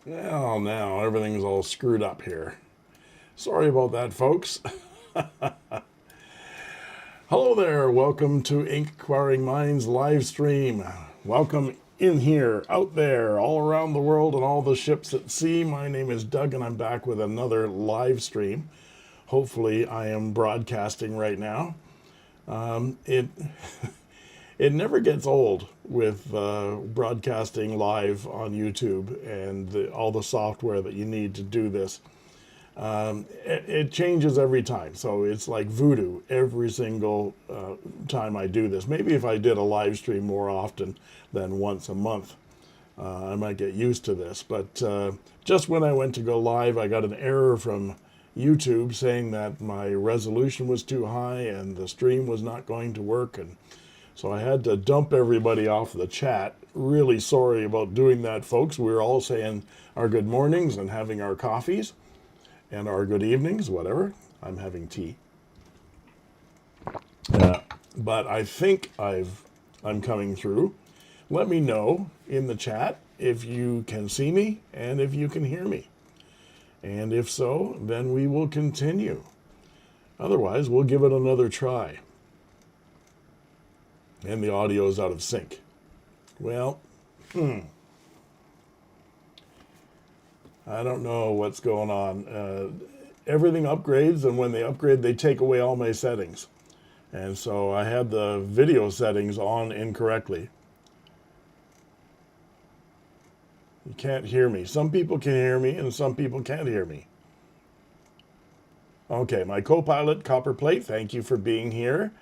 Well, now everything's all screwed up here. Sorry about that, folks. Hello there. Welcome to Inkquiring Minds live stream. Welcome in here, out there, all around the world, and all the ships at sea. My name is Doug, and I'm back with another live stream. Hopefully, I am broadcasting right now. It it never gets old with broadcasting live on YouTube and all the software that you need to do this. It changes every time, so it's like voodoo every single time I do this. Maybe if I did a live stream more often than once a month, I might get used to this. But just when I went to go live, I got an error from YouTube saying that my resolution was too high and the stream was not going to work, and so I had to dump everybody off the chat. Really sorry about doing that, folks. We were all saying our good mornings and having our coffees and our good evenings, whatever. I'm having tea. But I think I'm coming through. Let me know in the chat if you can see me and if you can hear me. And if so, then we will continue. Otherwise, we'll give it another try. And the audio is out of sync. Well, I don't know what's going on. Everything upgrades, and when they upgrade, they take away all my settings. And so I had the video settings on incorrectly. You can't hear me. Some people can hear me, and some people can't hear me. Okay, my co-pilot, Copperplate, thank you for being here,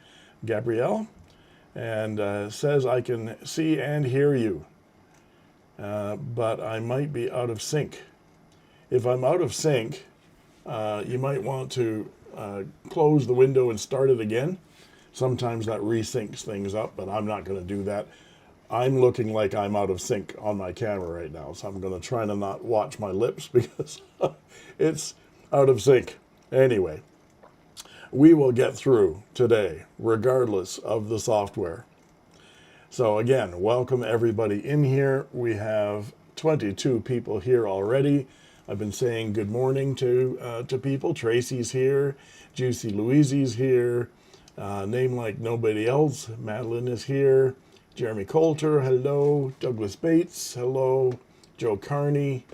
Gabrielle, and says I can see and hear you, but I might be out of sync. If I'm out of sync, you might want to close the window and start it again. Sometimes that resyncs things up, but I'm not going to do that. I'm looking like I'm out of sync on my camera right now, so I'm going to try to not watch my lips because it's out of sync. Anyway, we will get through today, regardless of the software. So again, welcome everybody in here. We have 22 people here already. I've been saying good morning to people. Tracy's here, Juicy Louise's here, name like nobody else. Madeline is here. Jeremy Coulter, hello. Douglas Bates, hello. Joe Carney.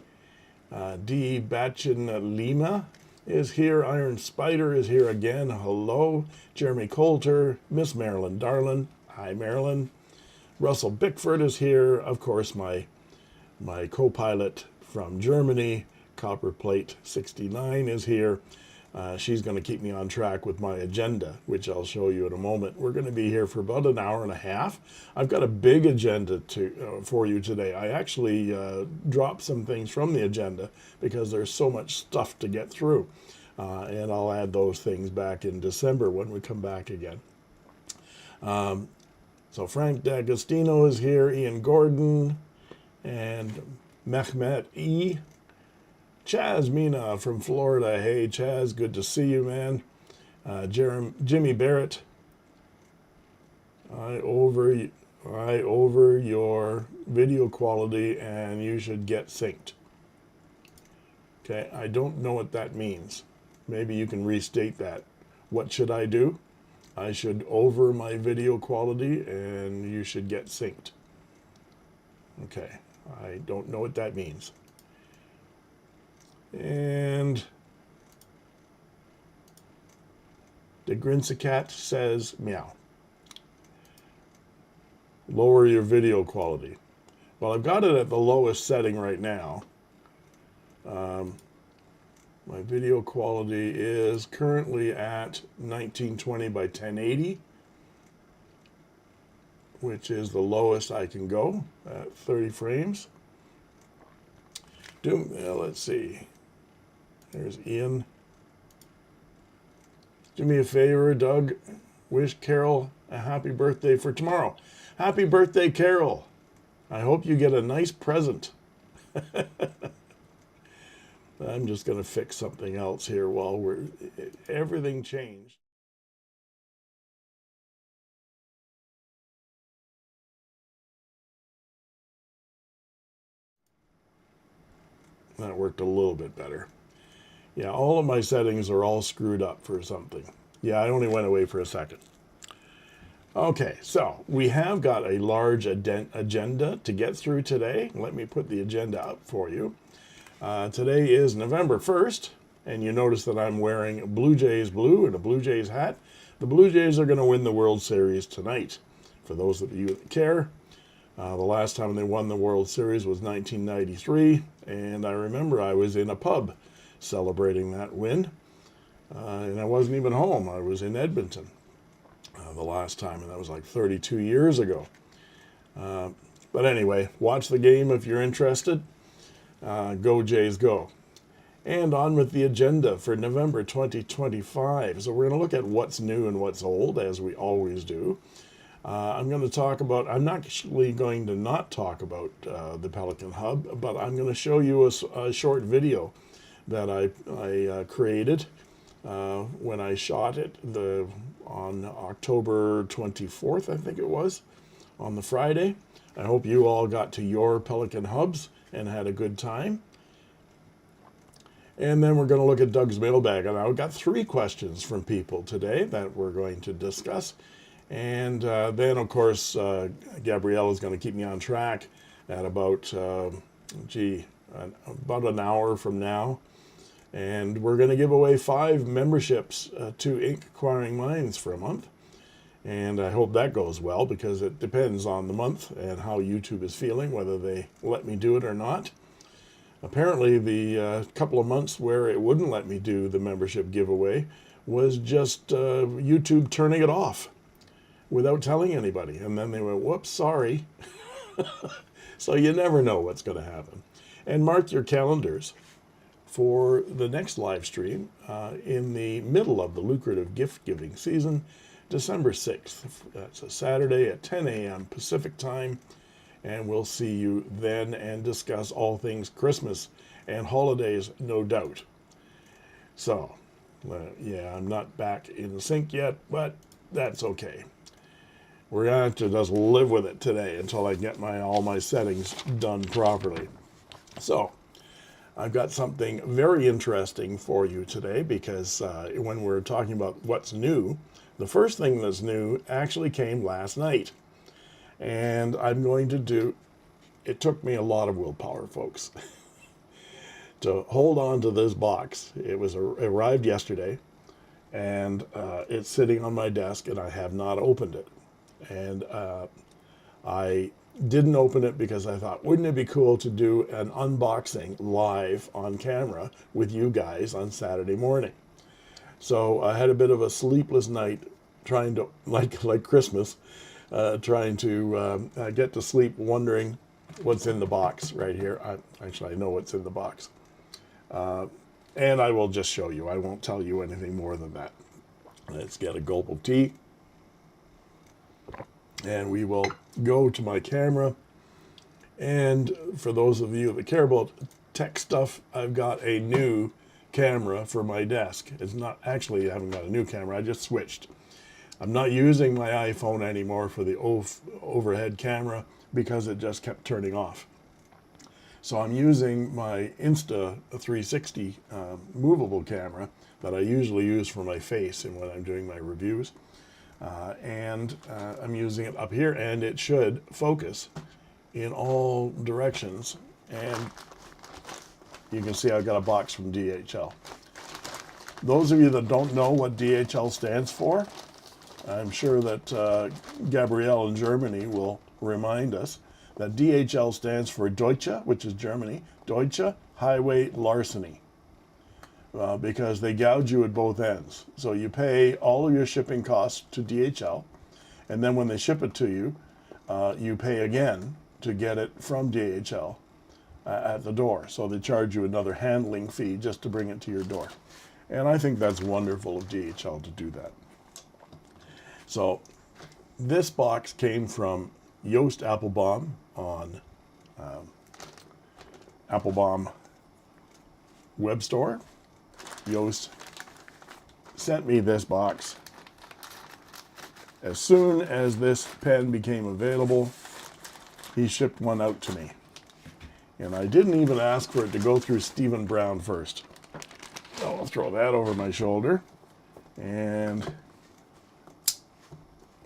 D. Batchin Lima is here. Iron Spider is here again. Hello. Jeremy Coulter. Miss Marilyn Darlin. Hi, Marilyn. Russell Bickford is here. Of course, my co-pilot from Germany, Copperplate 69, is here. She's going to keep me on track with my agenda, which I'll show you in a moment. We're going to be here for about an hour and a half. I've got a big agenda for you today. I actually dropped some things from the agenda because there's so much stuff to get through. And I'll add those things back in December when we come back again. So Frank D'Agostino is here, Ian Gordon, and Mehmet E. Chaz Mina from Florida. Hey, Chaz, good to see you, man. Jimmy Barrett. I over your video quality, and you should get synced. Okay, I don't know what that means. Maybe you can restate that. What should I do? I should over my video quality, and you should get synced. Okay, I don't know what that means. And the Grinsacat says meow. Lower your video quality. Well, I've got it at the lowest setting right now. My video quality is currently at 1920 by 1080, which is the lowest I can go at 30 frames. Let's see. There's Ian. Do me a favor, Doug. Wish Carol a happy birthday for tomorrow. Happy birthday, Carol. I hope you get a nice present. I'm just going to fix something else here while everything changed. That worked a little bit better. Yeah, all of my settings are all screwed up for something. Yeah, I only went away for a second. Okay, so we have got a large agenda to get through today. Let me put the agenda up for you. Today is November 1st, and you notice that I'm wearing Blue Jays blue and a Blue Jays hat. The Blue Jays are going to win the World Series tonight. For those of you that care, the last time they won the World Series was 1993, and I remember I was in a pub celebrating that win, and I wasn't even home. I was in Edmonton the last time, and that was like 32 years ago. But anyway, watch the game if you're interested. Go Jays, go. And on with the agenda for November 2025. So we're going to look at what's new and what's old, as we always do. I'm going to talk about, I'm not actually going to not talk about the Pelican Hub, but I'm going to show you a short video that I created when I shot it on October 24th, I think it was, on the Friday. I hope you all got to your Pelican Hubs and had a good time. And then we're going to look at Doug's mailbag. And I've got 3 questions from people today that we're going to discuss. And then, of course, Gabrielle is going to keep me on track at about, about an hour from now. And we're going to give away 5 memberships to Inkquiring Minds for a month. And I hope that goes well, because it depends on the month and how YouTube is feeling, whether they let me do it or not. Apparently, the couple of months where it wouldn't let me do the membership giveaway was just YouTube turning it off without telling anybody. And then they went, whoops, sorry. So you never know what's going to happen. And mark your calendars for the next live stream in the middle of the lucrative gift-giving season, December 6th. That's a Saturday at 10 a.m. Pacific time. And we'll see you then and discuss all things Christmas and holidays, no doubt. So, yeah, I'm not back in sync yet, but that's okay. We're going to have to just live with it today until I get all my settings done properly. So, I've got something very interesting for you today, because when we're talking about what's new, the first thing that's new actually came last night. And I'm going to do, it took me a lot of willpower, folks, to hold on to this box. It arrived yesterday, and it's sitting on my desk, and I have not opened it. And I didn't open it because I thought, wouldn't it be cool to do an unboxing live on camera with you guys on Saturday morning? So I had a bit of a sleepless night trying to, like Christmas, trying to get to sleep, wondering what's in the box right here. Actually, I know what's in the box. And I will just show you. I won't tell you anything more than that. Let's get a gulp of tea. And we will go to my camera. And for those of you that care about tech stuff, I've got a new camera for my desk. It's not, actually, I haven't got a new camera. I just switched. I'm not using my iPhone anymore for the overhead camera because it just kept turning off. So I'm using my Insta360 movable camera that I usually use for my face and when I'm doing my reviews. And I'm using it up here, and it should focus in all directions. And you can see I've got a box from DHL. Those of you that don't know what DHL stands for, I'm sure that Gabrielle in Germany will remind us that DHL stands for Deutsche, which is Germany, Deutsche Highway Larceny, because they gouge you at both ends. So you pay all of your shipping costs to DHL, and then when they ship it to you, you pay again to get it from DHL at the door. So they charge you another handling fee just to bring it to your door. And I think that's wonderful of DHL to do that. So this box came from Joost Applebaum on Applebaum web store. Joost sent me this box. As soon as this pen became available, he shipped one out to me. And I didn't even ask for it to go through Stephen Brown first. So I'll throw that over my shoulder. And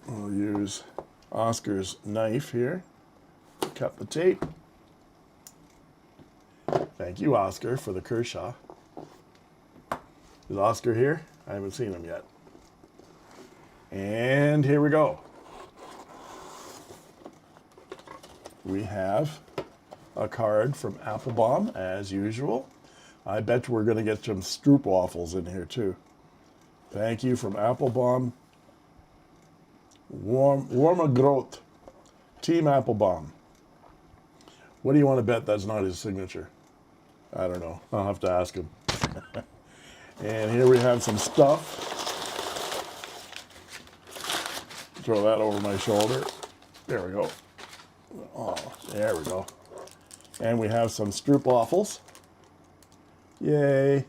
we'll use Oscar's knife here. Cut the tape. Thank you, Oscar, for the Kershaw. Is Oscar here? I haven't seen him yet. And here we go. We have a card from Applebaum, as usual. I bet we're going to get some stroopwafels in here, too. Thank you from Applebaum. Warme Groot. Team Applebaum. What do you want to bet that's not his signature? I don't know. I'll have to ask him. And here we have some stuff. Throw that over my shoulder. There we go. Oh, there we go. And we have some stroopwafels. Yay.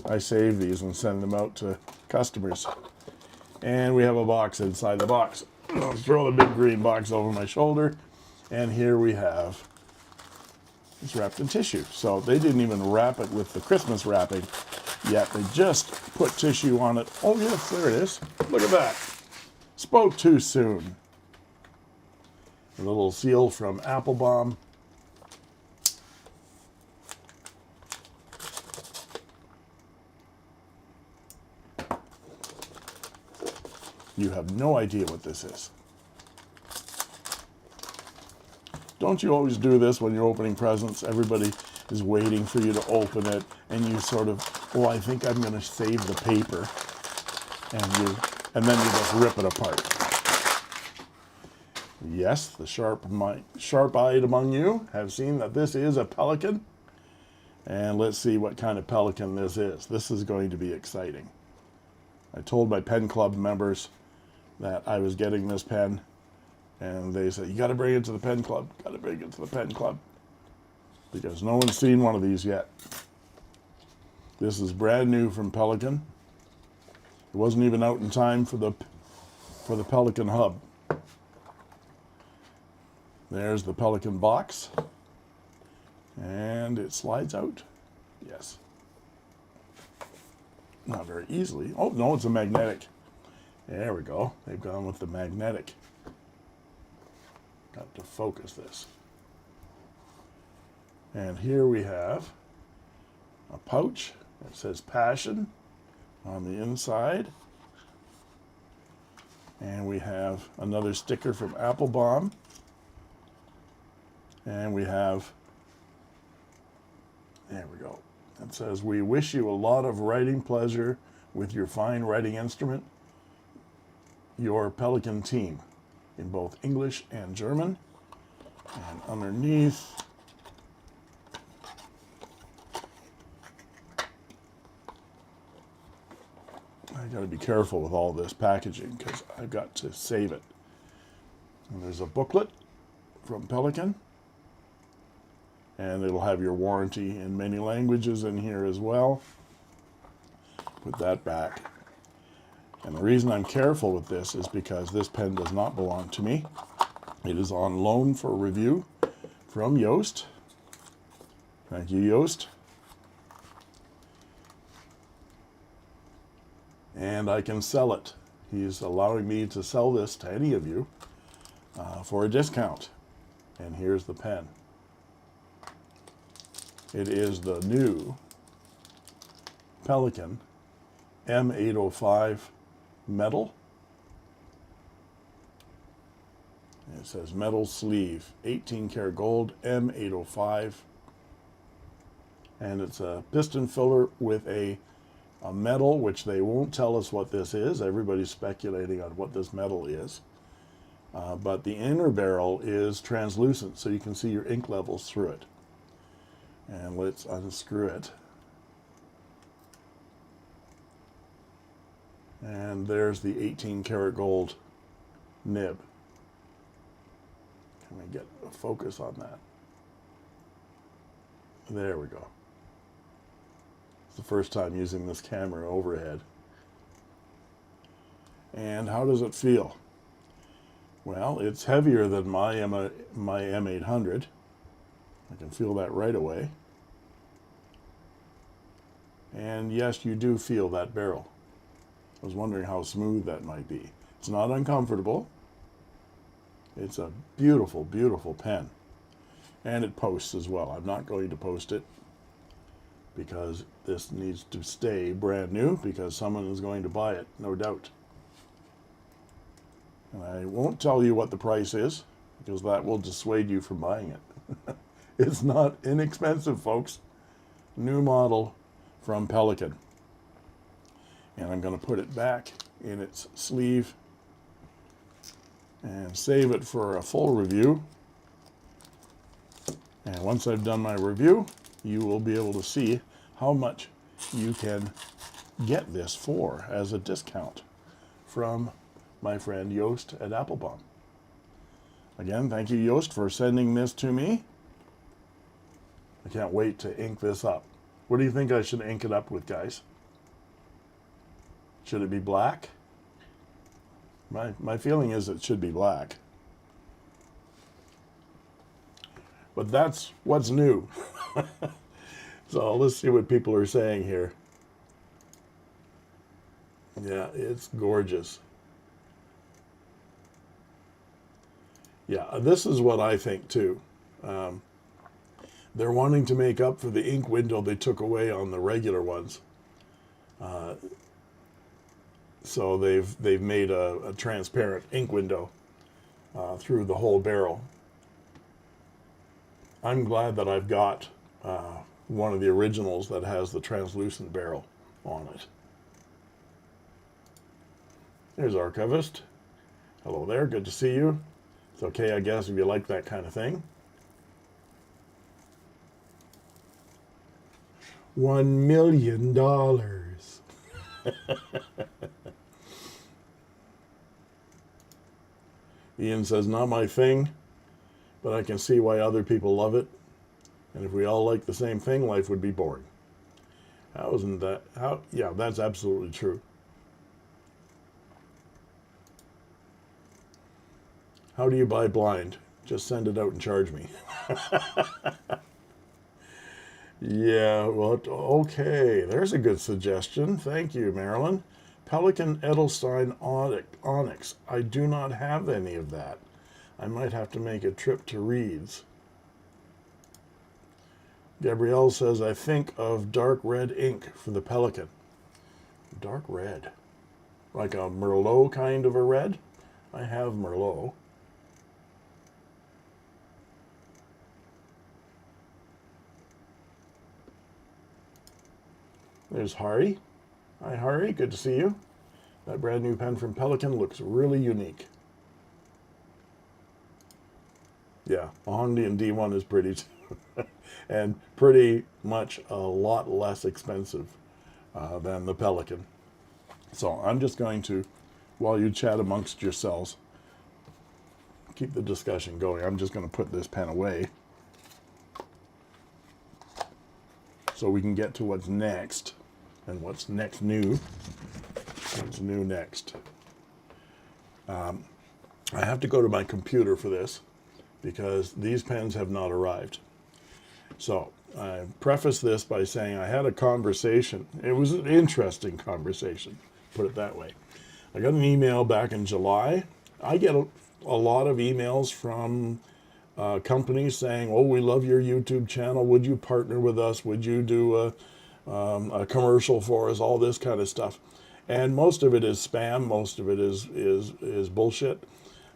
I save these and send them out to customers. And we have a box inside the box. I'll throw the big green box over my shoulder. And here we have, it's wrapped in tissue. So they didn't even wrap it with the Christmas wrapping yet. They just put tissue on it. Oh yes, there it is. Look at that. Spoke too soon. A little seal from Applebaum. You have no idea what this is. Don't you always do this when you're opening presents? Everybody is waiting for you to open it, and you sort of, oh, I think I'm going to save the paper, and then you just rip it apart. Yes, the sharp-eyed among you have seen that this is a pelican, and let's see what kind of pelican this is. This is going to be exciting. I told my pen club members that I was getting this pen, and they said, you got to bring it to the pen club, got to bring it to the pen club, because no one's seen one of these yet. This is brand new from Pelican. It wasn't even out in time for the Pelican hub. There's the Pelican box, and it slides out. Yes. Not very easily. Oh, no, it's a magnetic. There we go. They've gone with the magnetic. Got to focus this. And here we have a pouch that says Passion on the inside. And we have another sticker from Applebaum. And we have, there we go. It says, we wish you a lot of writing pleasure with your fine writing instrument, your Pelican team, in both English and German. And underneath, I got to be careful with all this packaging because I've got to save it. And there's a booklet from Pelican. And it'll have your warranty in many languages in here as well. Put that back. And the reason I'm careful with this is because this pen does not belong to me. It is on loan for review from Yost. Thank you, Yost. And I can sell it. He's allowing me to sell this to any of you for a discount. And here's the pen. It is the new Pelican M805 metal. It says metal sleeve, 18 karat gold, M805. And it's a piston filler with a metal, which they won't tell us what this is. Everybody's speculating on what this metal is. But the inner barrel is translucent, so you can see your ink levels through it. And let's unscrew it. And there's the 18 karat gold nib. Can we get a focus on that? There we go. It's the first time using this camera overhead. And how does it feel? Well, it's heavier than my M800. I can feel that right away. And yes, you do feel that barrel. I was wondering how smooth that might be. It's not uncomfortable. It's a beautiful, beautiful pen. And it posts as well. I'm not going to post it because this needs to stay brand new because someone is going to buy it, no doubt. And I won't tell you what the price is because that will dissuade you from buying it. It's not inexpensive, folks. New model from Pelikan. And I'm going to put it back in its sleeve and save it for a full review. And once I've done my review, you will be able to see how much you can get this for as a discount from my friend Joost at Applebaum. Again, thank you, Joost, for sending this to me. I can't wait to ink this up. What do you think I should ink it up with, guys? Should it be black? My feeling is it should be black. But that's what's new. So let's see what people are saying here. Yeah, it's gorgeous. Yeah, this is what I think too. They're wanting to make up for the ink window they took away on the regular ones. So they've made a transparent ink window through the whole barrel. I'm glad that I've got one of the originals that has the translucent barrel on it. There's Archivist. Hello there, good to see you. It's okay, I guess, if you like that kind of thing. $1 million. Ian says, not my thing, but I can see why other people love it. And if we all like the same thing, life would be boring. How isn't that? How? Yeah, that's absolutely true. How do you buy blind? Just send it out and charge me. Yeah, well, okay. There's a good suggestion. Thank you, Marilyn. Pelikan Edelstein Onyx. I do not have any of that. I might have to make a trip to Reids. Gabrielle says, I think of dark red ink for the Pelikan. Dark red. Like a Merlot kind of a red? I have Merlot. There's Hari. Hi, Hari. Good to see you. That brand new pen from Pelikan looks really unique. Yeah, a Hondian D1 is pretty too. And pretty much a lot less expensive than the Pelikan. So I'm just going to, while you chat amongst yourselves, keep the discussion going. I'm just going to put this pen away so we can get to what's next. And what's next new? What's new next? I have to go to my computer for this because these pens have not arrived. So I preface this by saying I had a conversation. It was an interesting conversation, put it that way. I got an email back in July. I get a lot of emails from companies saying, oh, we love your YouTube channel. Would you partner with us? Would you do a commercial for us? All this kind of stuff. And most of it is spam. Most of it is bullshit.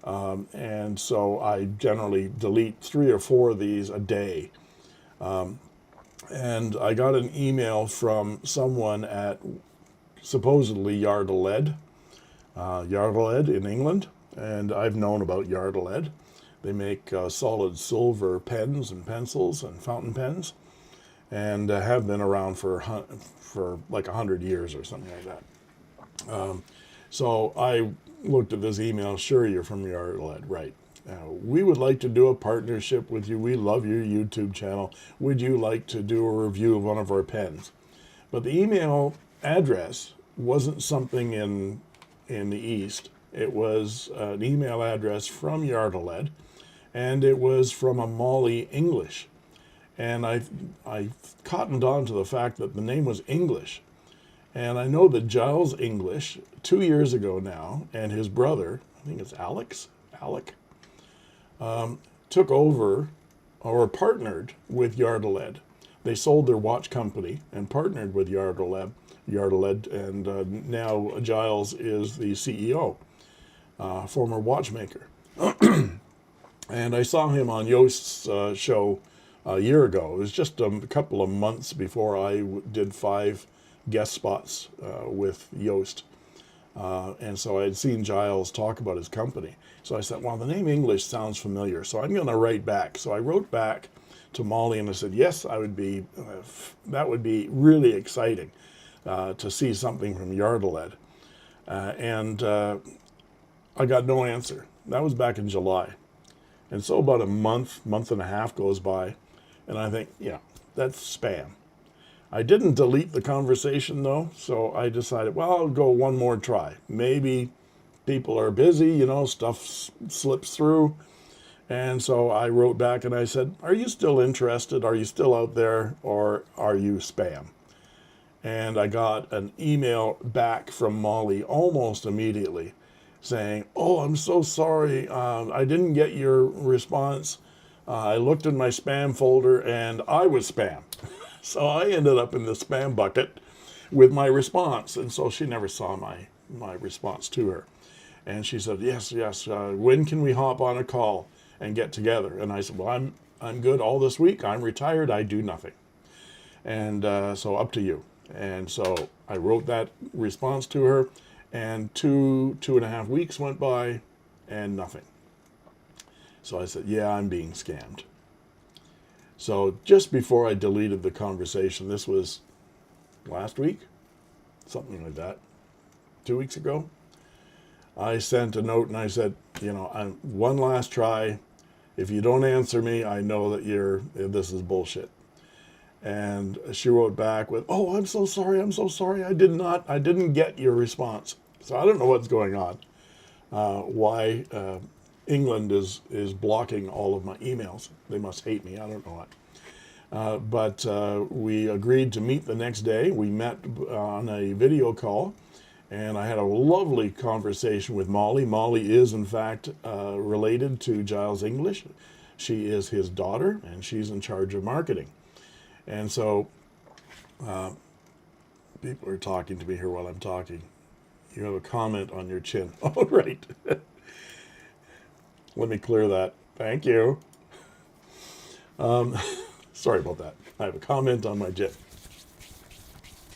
And so I generally delete 3 or 4 of these a day. And I got an email from someone at supposedly Yardled in England. And I've known about Yardled. They make solid silver pens and pencils and fountain pens, and have been around for like 100 years or something like that. So I looked at this email. Sure, you're from Yardled, right? We would like to do a partnership with you. We love your YouTube channel. Would you like to do a review of one of our pens? But the email address wasn't something in the East. It was an email address from Yardaled, and it was from a Molly English. And I cottoned on to the fact that the name was English. And I know that Giles English, 2 years ago now, and his brother, I think it's Alec, took over or partnered with Yardaled. They sold their watch company and partnered with Yardaled, and now Giles is the CEO, former watchmaker. And I saw him on Yost's show a year ago. It was just a couple of months before I did 5 guest spots with Yost. And so I had seen Giles talk about his company. So I said, well, the name English sounds familiar, so I'm going to write back. So I wrote back to Molly and I said, yes, I would be, that would be really exciting to see something from Yardaled. And I got no answer. That was back in July. And so about a month and a half goes by, and I think, yeah, that's spam. I didn't delete the conversation though, so I decided, well, I'll go one more try. Maybe people are busy, you know, stuff slips through. And so I wrote back and I said, are you still interested? Are you still out there, or are you spam? And I got an email back from Molly almost immediately saying, oh, I'm so sorry. I didn't get your response. I looked in my spam folder and I was spam. So I ended up in the spam bucket with my response. And so she never saw my response to her. And she said, yes, when can we hop on a call and get together? And I said, well, I'm good all this week. I'm retired. I do nothing. And so up to you. And so I wrote that response to her, and 2.5 weeks went by and nothing. So I said, yeah, I'm being scammed. So just before I deleted the conversation, this was last week, something like that, 2 weeks ago, I sent a note and I said, you know, one last try. If you don't answer me, I know that this is bullshit. And she wrote back with, oh, I'm so sorry. I didn't get your response. So I don't know what's going on. Why England is blocking all of my emails. They must hate me. I don't know what. But we agreed to meet the next day. We met on a video call, and I had a lovely conversation with Molly. Molly is, in fact, related to Giles English. She is his daughter, and she's in charge of marketing. And so people are talking to me here while I'm talking. You have a comment on your chin. Oh, right. Let me clear that. Thank you. Sorry about that. I have a comment on my chin.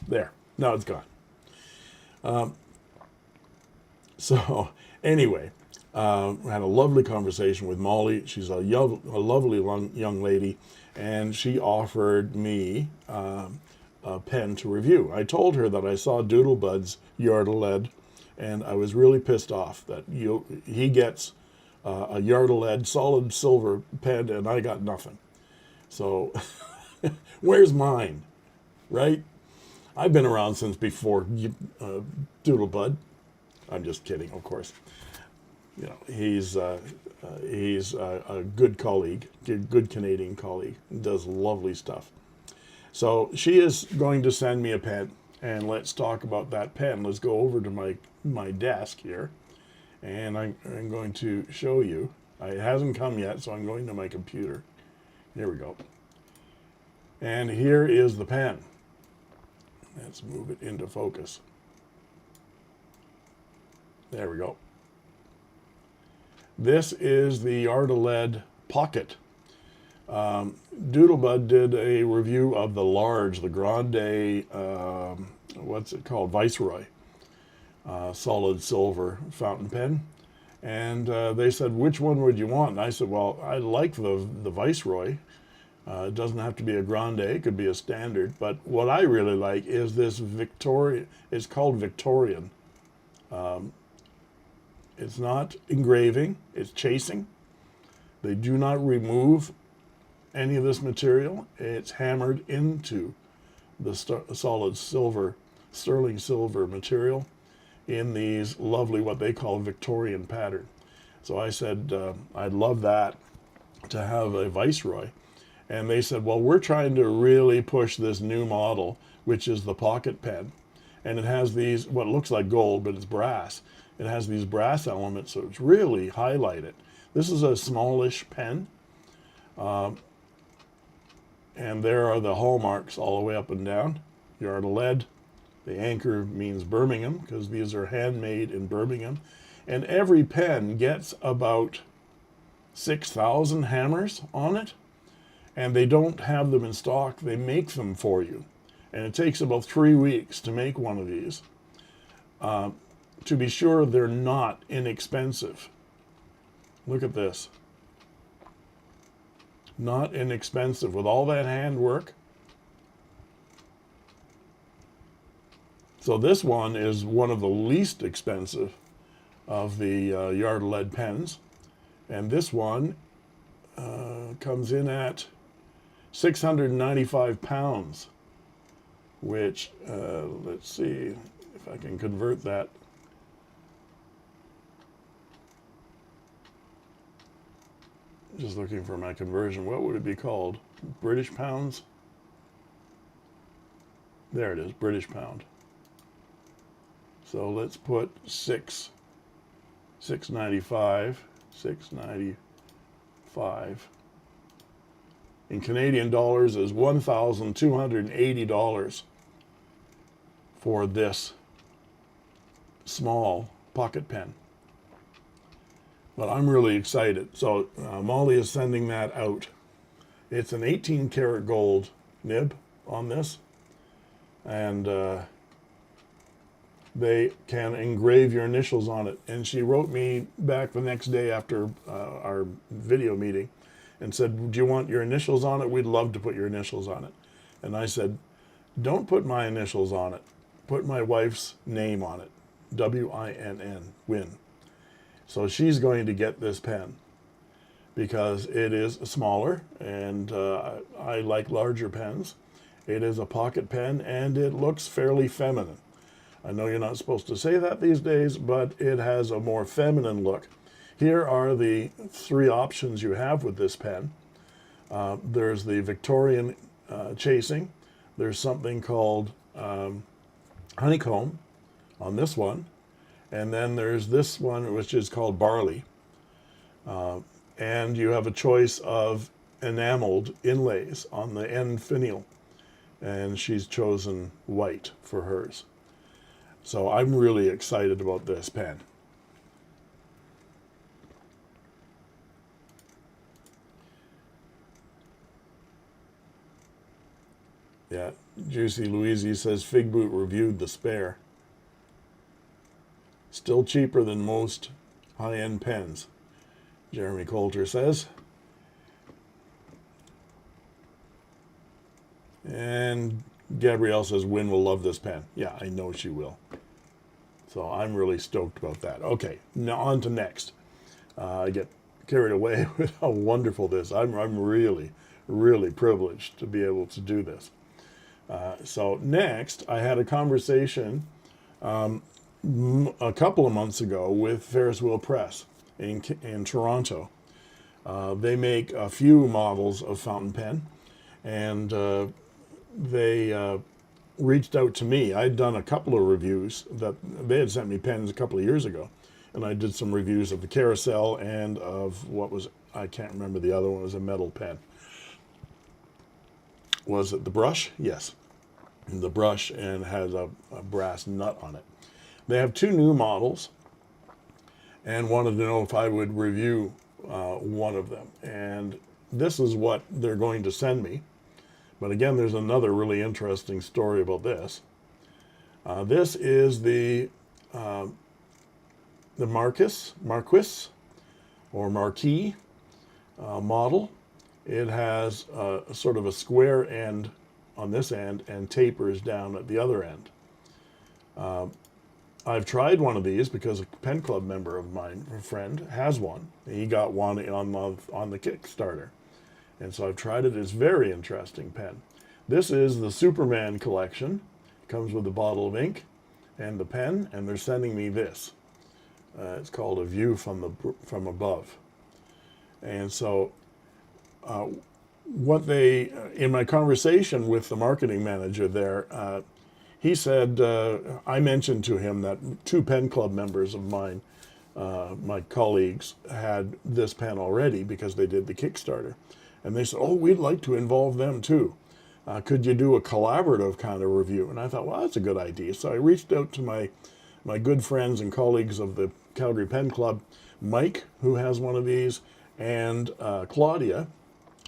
There. Now it's gone. So anyway, I had a lovely conversation with Molly. She's a lovely young lady, and she offered me a pen to review. I told her that I saw Doodlebud's Yardaled, and I was really pissed off that he gets a Yardaled solid silver pen, and I got nothing. So where's mine, right? I've been around since before Doodlebud. I'm just kidding, of course. You know, he's a good colleague, good Canadian colleague, does lovely stuff. So she is going to send me a pen, and let's talk about that pen. Let's go over to my desk here, and I'm going to show you. It hasn't come yet, so I'm going to my computer. Here we go. And here is the pen. Let's move it into focus. There we go. This is the Yardaled Pocket. Doodlebud did a review of the large, the Grande, what's it called, Viceroy, solid silver fountain pen. And they said, which one would you want? And I said, well, I like the Viceroy. It doesn't have to be a Grande, it could be a standard. But what I really like is this Victoria, it's called Victorian. It's not engraving, it's chasing. They do not remove any of this material. It's hammered into the solid silver, sterling silver material. in these lovely, what they call Victorian pattern. So I said, I'd love that, to have a Viceroy. And they said, well, we're trying to really push this new model, which is the pocket pen. And it has these, what looks like gold, but it's brass. It has these brass elements, so it's really highlighted. This is a smallish pen. And there are the hallmarks all the way up and down. Yard of lead. The anchor means Birmingham, because these are handmade in Birmingham. And every pen gets about 6,000 hammers on it. And they don't have them in stock. They make them for you. And it takes about 3 weeks to make one of these. To be sure, they're not inexpensive. Look at this. Not inexpensive with all that handwork. So this one is one of the least expensive of the yard lead pens. And this one comes in at 695 pounds, which, let's see if I can convert that. Just looking for my conversion. What would it be called? British pounds? There it is, British pound. So let's put 695. In Canadian dollars is $1,280 for this small pocket pen. But I'm really excited. So Molly is sending that out. It's an 18 karat gold nib on this. And they can engrave your initials on it. And she wrote me back the next day after our video meeting and said, do you want your initials on it? We'd love to put your initials on it. And I said, don't put my initials on it. Put my wife's name on it. W-I-N-N, Win. So she's going to get this pen because it is smaller, and I like larger pens. It is a pocket pen, and it looks fairly feminine. I know you're not supposed to say that these days, but it has a more feminine look. Here are the 3 options you have with this pen. There's the Victorian chasing. There's something called honeycomb on this one. And then there's this one, which is called barley. And you have a choice of enameled inlays on the end finial. And she's chosen white for hers. So I'm really excited about this pen. Yeah, Juicy Louise says Fig Boot reviewed the spare. Still cheaper than most high-end pens, Jeremy Coulter says. And Gabrielle says Wynn will love this pen. Yeah, I know she will. So I'm really stoked about that. Okay, now on to next. I get carried away with how wonderful this is. I'm really, really privileged to be able to do this. So next, I had a conversation a couple of months ago with Ferris Wheel Press in Toronto. They make a few models of fountain pen, and they reached out to me. I'd done a couple of reviews that they had sent me pens a couple of years ago, and I did some reviews of the Carousel and of what was, I can't remember the other one, was a metal pen. Was it the brush? Yes. The brush, and has a brass nut on it. They have 2 new models and wanted to know if I would review one of them. And this is what they're going to send me. But again, there's another really interesting story about this. This is the Marquis or Marquis model. It has sort of a square end on this end and tapers down at the other end. I've tried one of these because a pen club member of mine, a friend, has one. He got one on the Kickstarter. And so I've tried it. It's a very interesting pen. This is the Superman collection. It comes with a bottle of ink. and the pen, and they're sending me this. It's called a view from above. And so what they, in my conversation with the marketing manager there, he said, I mentioned to him that 2 pen club members of mine, my colleagues, had this pen already because they did the Kickstarter. And they said, oh, we'd like to involve them too. Could you do a collaborative kind of review? And I thought, well, that's a good idea. So I reached out to my good friends and colleagues of the Calgary Pen Club, Mike, who has one of these, and Claudia.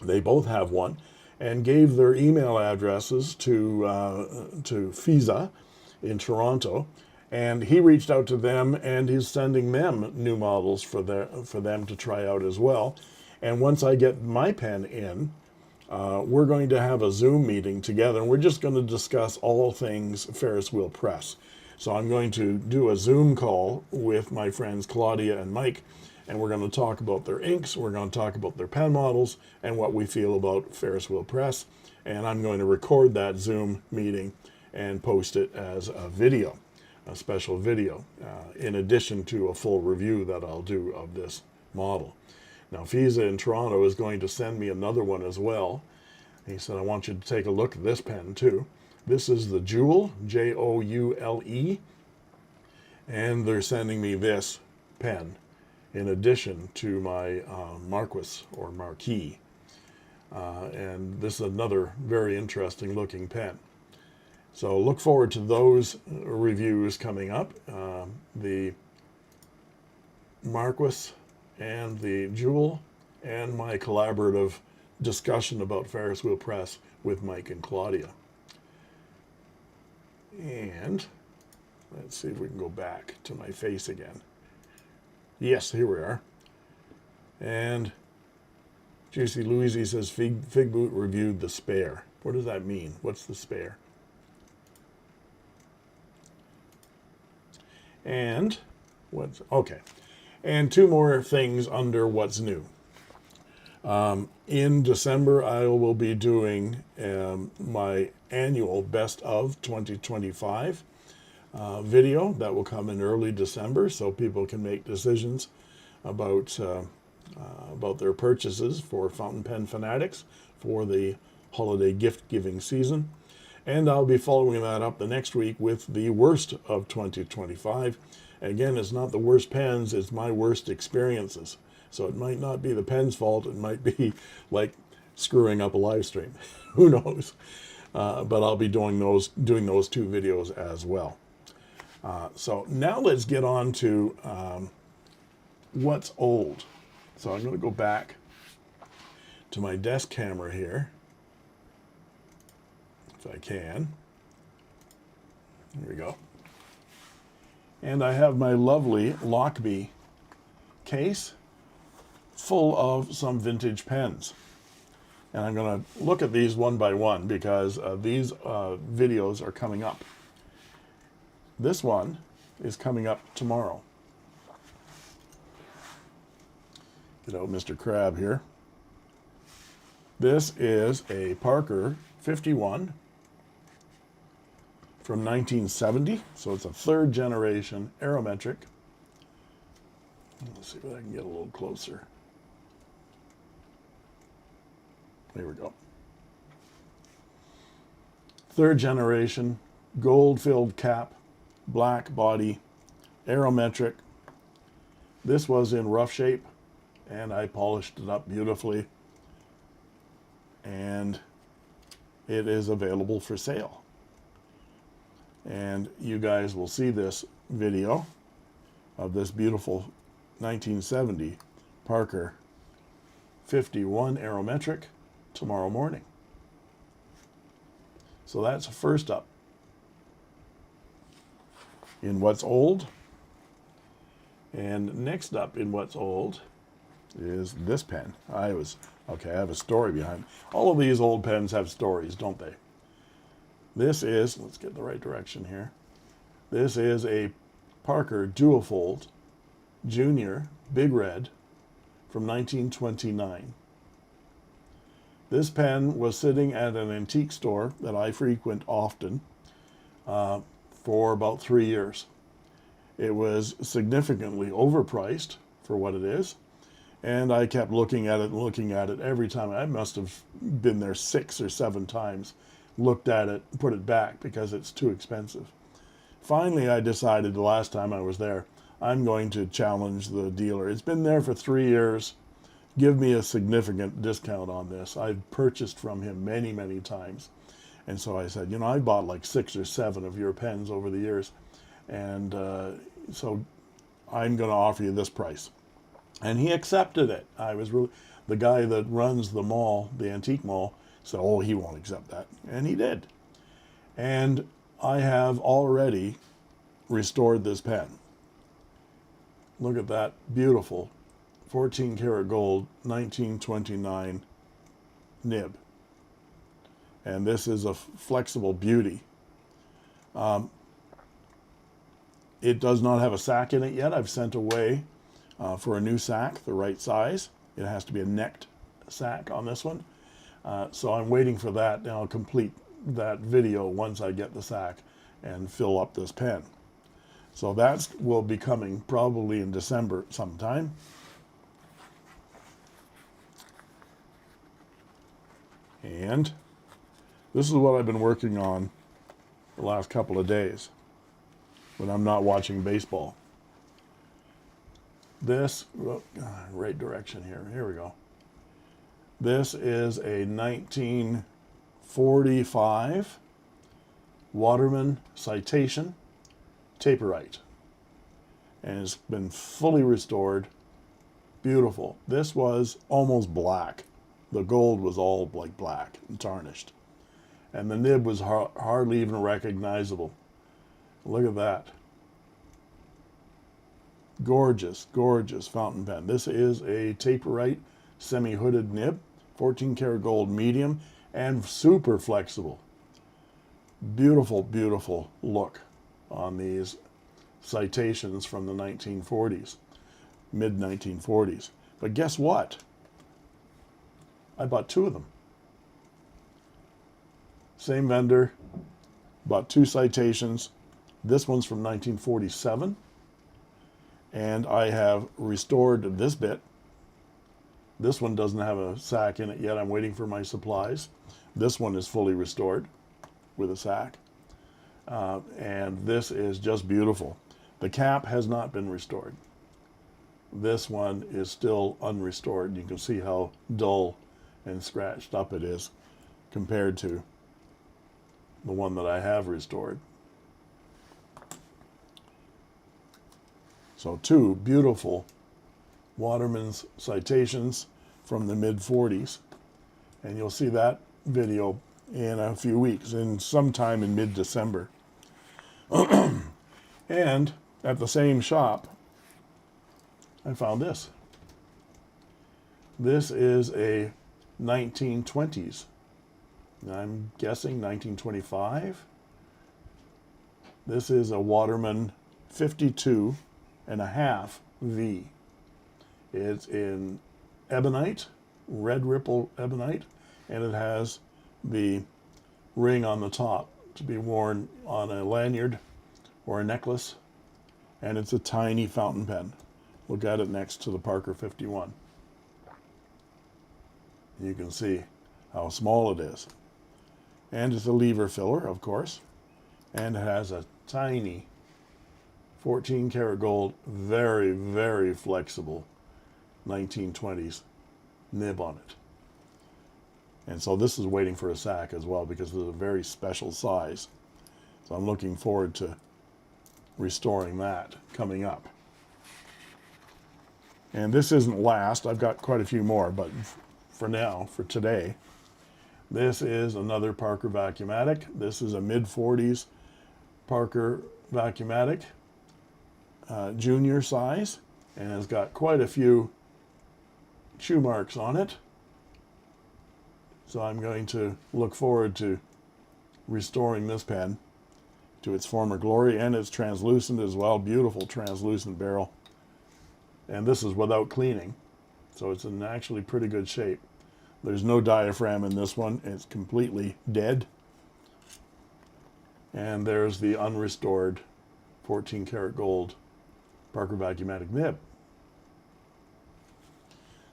They both have one, and gave their email addresses to FISA in Toronto, and he reached out to them, and he's sending them new models for them to try out as well. And once I get my pen in, we're going to have a Zoom meeting together, and we're just going to discuss all things Ferris wheel press. So I'm going to do a Zoom call with my friends Claudia and Mike, and we're going to talk about their inks, we're going to talk about their pen models, and what we feel about Ferris wheel press. And I'm going to record that Zoom meeting and post it as a video, a special video, in addition to a full review that I'll do of this model. Now, FISA in Toronto is going to send me another one as well. He said, I want you to take a look at this pen too. This is the Joule, Joule, and they're sending me this pen in addition to my Marquis or Marquis. And this is another very interesting looking pen. So look forward to those reviews coming up. The Marquis and the Joule, and my collaborative discussion about Ferris wheel press with Mike and Claudia. And let's see if we can go back to my face again. Yes, here we are. And Juicy Louise says Fig Boot reviewed the spare. What does that mean? What's the spare? And what's okay? And 2 more things under what's new. In December, I will be doing my annual Best of 2025 video that will come in early December, so people can make decisions about their purchases for fountain pen fanatics for the holiday gift giving season. And I'll be following that up the next week with the worst of 2025. Again, it's not the worst pens, it's my worst experiences. So it might not be the pen's fault, it might be like screwing up a live stream. Who knows? But I'll be doing those 2 videos as well. So now let's get on to what's old. So I'm going to go back to my desk camera here, if I can. Here we go. And I have my lovely Lockbee case full of some vintage pens. And I'm going to look at these one by one because these videos are coming up. This one is coming up tomorrow. Get out Mr. Crab here. This is a Parker 51 from 1970. So it's a 3rd generation aerometric. Let's see if I can get a little closer. There we go. 3rd generation, gold-filled cap, black body, aerometric. This was in rough shape, and I polished it up beautifully. And it is available for sale. And you guys will see this video of this beautiful 1970 Parker 51 aerometric tomorrow morning. So that's first up. In what's old, and next up in what's old is this pen. I have a story behind it. All of these old pens have stories, don't they? This is, let's get the right direction here. This is a Parker Duofold Junior Big Red from 1929. This pen was sitting at an antique store that I frequent often for about 3 years. It was significantly overpriced for what it is, and I kept looking at it every time. I must have been there 6 or 7 times, looked at it, put it back because it's too expensive. Finally, I decided the last time I was there, I'm going to challenge the dealer. It's been there for 3 years. Give me a significant discount on this. I've purchased from him many, many times. And so I said, I bought like 6 or 7 of your pens over the years. And so I'm going to offer you this price. And he accepted it. The guy that runs the mall, the antique mall, said, oh, he won't accept that. And he did. And I have already restored this pen. Look at that beautiful 14 karat gold 1929 nib. And this is a flexible beauty. It does not have a sack in it yet. I've sent away for a new sack, the right size. It has to be a necked sack on this one. So I'm waiting for that, and I'll complete that video once I get the sack and fill up this pen. So that will be coming probably in December sometime. And this is what I've been working on the last couple of days when I'm not watching baseball. This, right direction here. Here we go. This is a 1945 Waterman Citation Taperite. And it's been fully restored. Beautiful. This was almost black. The gold was all like black and tarnished. And the nib was hardly even recognizable. Look at that. Gorgeous, gorgeous fountain pen. This is a Taperite semi-hooded nib, 14 karat gold medium, and super flexible. Beautiful, beautiful look on these citations from the 1940s, mid-1940s. But guess what? I bought 2 of them. Same vendor, bought 2 citations. This one's from 1947. And I have restored this bit. This one doesn't have a sack in it yet. I'm waiting for my supplies. This one is fully restored with a sack. And this is just beautiful. The cap has not been restored. This one is still unrestored. You can see how dull and scratched up it is compared to the one that I have restored. So 2 beautiful Waterman's citations from the mid-40s. And you'll see that video in a few weeks, in sometime in mid-December. And at the same shop, I found this. This is a 1920s. I'm guessing 1925. This is a Waterman 52.5 V. It's in ebonite, red ripple ebonite, and it has the ring on the top to be worn on a lanyard or a necklace, and it's a tiny fountain pen. Look at it next to the Parker 51. You can see how small it is. And it's a lever filler, of course, and it has a tiny 14 karat gold, very, very flexible 1920s nib on it. And so this is waiting for a sack as well because it's a very special size. So I'm looking forward to restoring that coming up. And this isn't last. I've got quite a few more, but for now, for today, this is another Parker Vacuumatic. This is a mid-40s Parker Vacuumatic, junior size, and has got quite a few chew marks on it. So I'm going to look forward to restoring this pen to its former glory, and it's translucent as well. Beautiful translucent barrel. And this is without cleaning, so it's in actually pretty good shape. There's no diaphragm in this one. It's completely dead. And there's the unrestored 14 karat gold Parker Vacuumatic nib.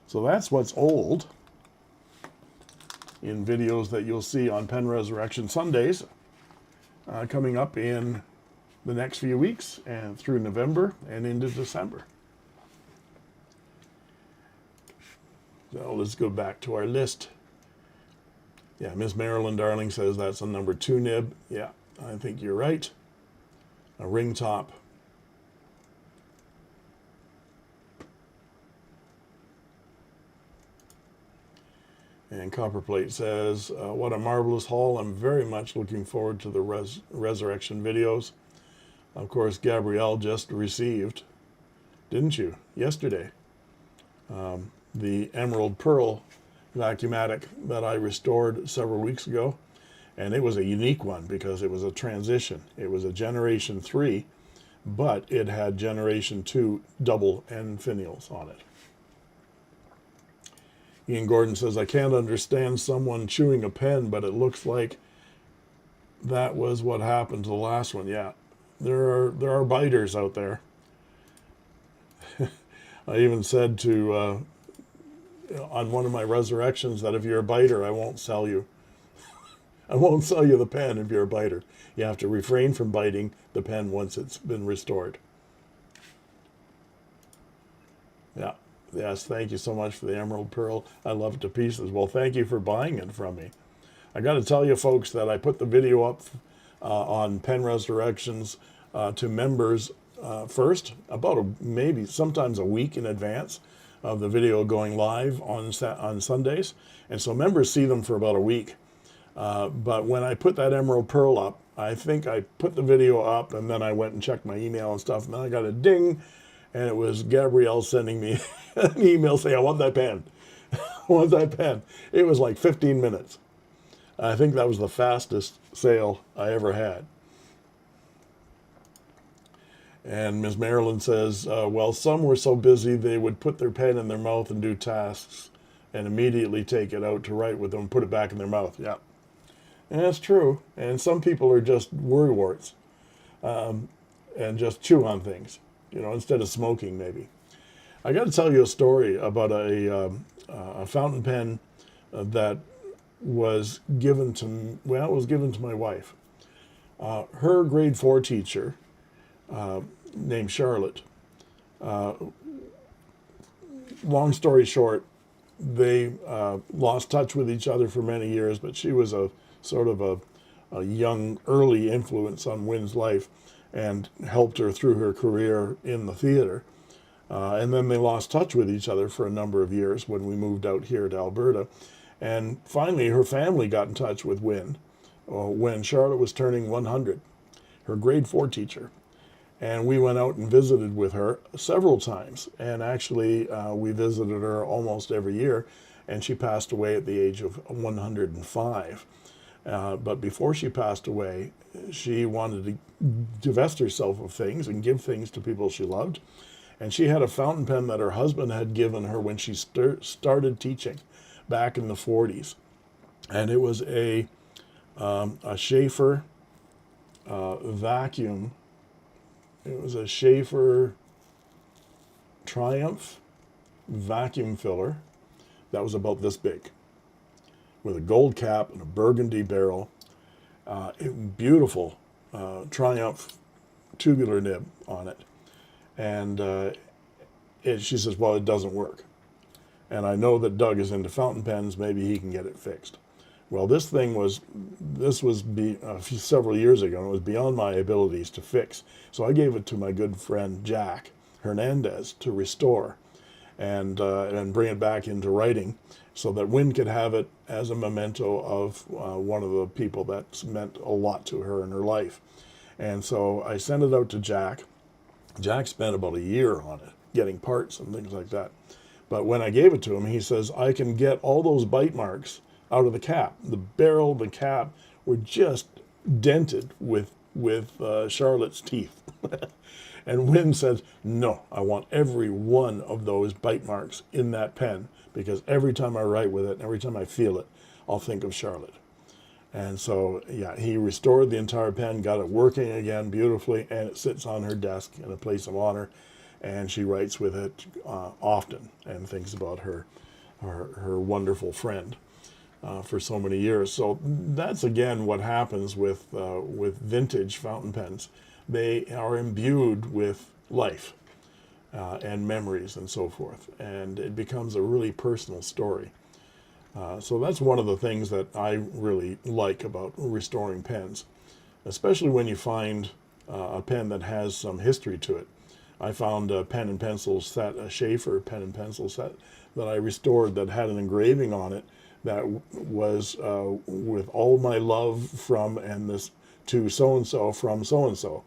So that's what's old in videos that you'll see on Pen Resurrection Sundays coming up in the next few weeks and through November and into December. So let's go back to our list. Yeah, Miss Marilyn Darling says that's a number 2 nib. Yeah, I think you're right. A ring top. And Copperplate says, what a marvelous haul. I'm very much looking forward to the resurrection videos. Of course, Gabrielle just received, didn't you, yesterday, the Emerald Pearl Vacuumatic that I restored several weeks ago. And it was a unique one because it was a transition. It was a Generation 3, but it had Generation 2 double end finials on it. Ian Gordon says, I can't understand someone chewing a pen, but it looks like that was what happened to the last one. Yeah, there are biters out there. I even said to on one of my resurrections that if you're a biter, I won't sell you. I won't sell you the pen if you're a biter. You have to refrain from biting the pen once it's been restored. Yeah. Yes, thank you so much for the Emerald Pearl. I love it to pieces. Well, thank you for buying it from me. I got to tell you, folks, that I put the video up on Pen Resurrections to members first, about maybe sometimes a week in advance of the video going live on Sundays. And so members see them for about a week. But when I put that Emerald Pearl up, I think I put the video up and then I went and checked my email and stuff. And then I got a ding. And it was Gabrielle sending me an email saying, I want that pen. I want that pen. It was like 15 minutes. I think that was the fastest sale I ever had. And Ms. Marilyn says, well, some were so busy they would put their pen in their mouth and do tasks and immediately take it out to write with them and put it back in their mouth. Yeah. And that's true. And some people are just worrywarts and just chew on things. You know, instead of smoking, maybe. I got to tell you a story about a fountain pen that was given to, well, it was given to my wife. Her grade 4 teacher, named Charlotte, long story short, they lost touch with each other for many years, but she was a sort of a young, early influence on Wynn's life and helped her through her career in the theater. And then they lost touch with each other for a number of years when we moved out here to Alberta. And finally, her family got in touch with Wynn when Charlotte was turning 100, her grade 4 teacher. And we went out and visited with her several times. And actually, we visited her almost every year. And she passed away at the age of 105. But before she passed away, she wanted to divest herself of things and give things to people she loved. And she had a fountain pen that her husband had given her when she started teaching back in the 40s. And it was a Schaefer vacuum. It was a Schaefer Triumph vacuum filler that was about this big, with a gold cap and a burgundy barrel. Beautiful Triumph tubular nib on it. And she says, well, it doesn't work. And I know that Doug is into fountain pens. Maybe he can get it fixed. Well, this was several years ago, and it was beyond my abilities to fix. So I gave it to my good friend Jack Hernandez to restore and bring it back into writing so that Wynn could have it as a memento of one of the people that's meant a lot to her in her life. And so I sent it out to Jack. Jack spent about a year on it, getting parts and things like that. But when I gave it to him, he says, I can get all those bite marks out of the cap. The barrel, the cap were just dented with Charlotte's teeth. And Wynn says, no, I want every one of those bite marks in that pen, because every time I write with it, every time I feel it, I'll think of Charlotte. And so, yeah, he restored the entire pen, got it working again beautifully, and it sits on her desk in a place of honor. And she writes with it often and thinks about her wonderful friend for so many years. So that's again what happens with vintage fountain pens. They are imbued with life and memories and so forth, and it becomes a really personal story. So that's one of the things that I really like about restoring pens, especially when you find a pen that has some history to it. I found a pen and pencil set, a Schaefer pen and pencil set that I restored that had an engraving on it that was with all my love from and this to so-and-so from so-and-so.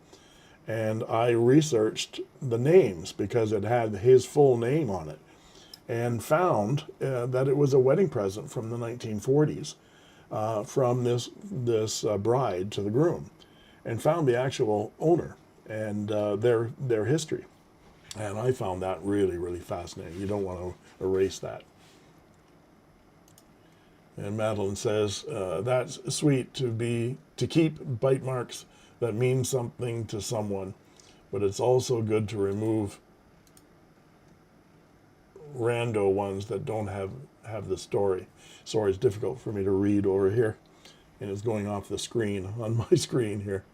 And I researched the names because it had his full name on it and found that it was a wedding present from the 1940s from this bride to the groom, and found the actual owner and their history. And I found that really, really fascinating. You don't want to erase that. And Madeline says, that's sweet to keep bite marks that mean something to someone, but it's also good to remove rando ones that don't have the story. Sorry, it's difficult for me to read over here, and it's going off the screen on my screen here.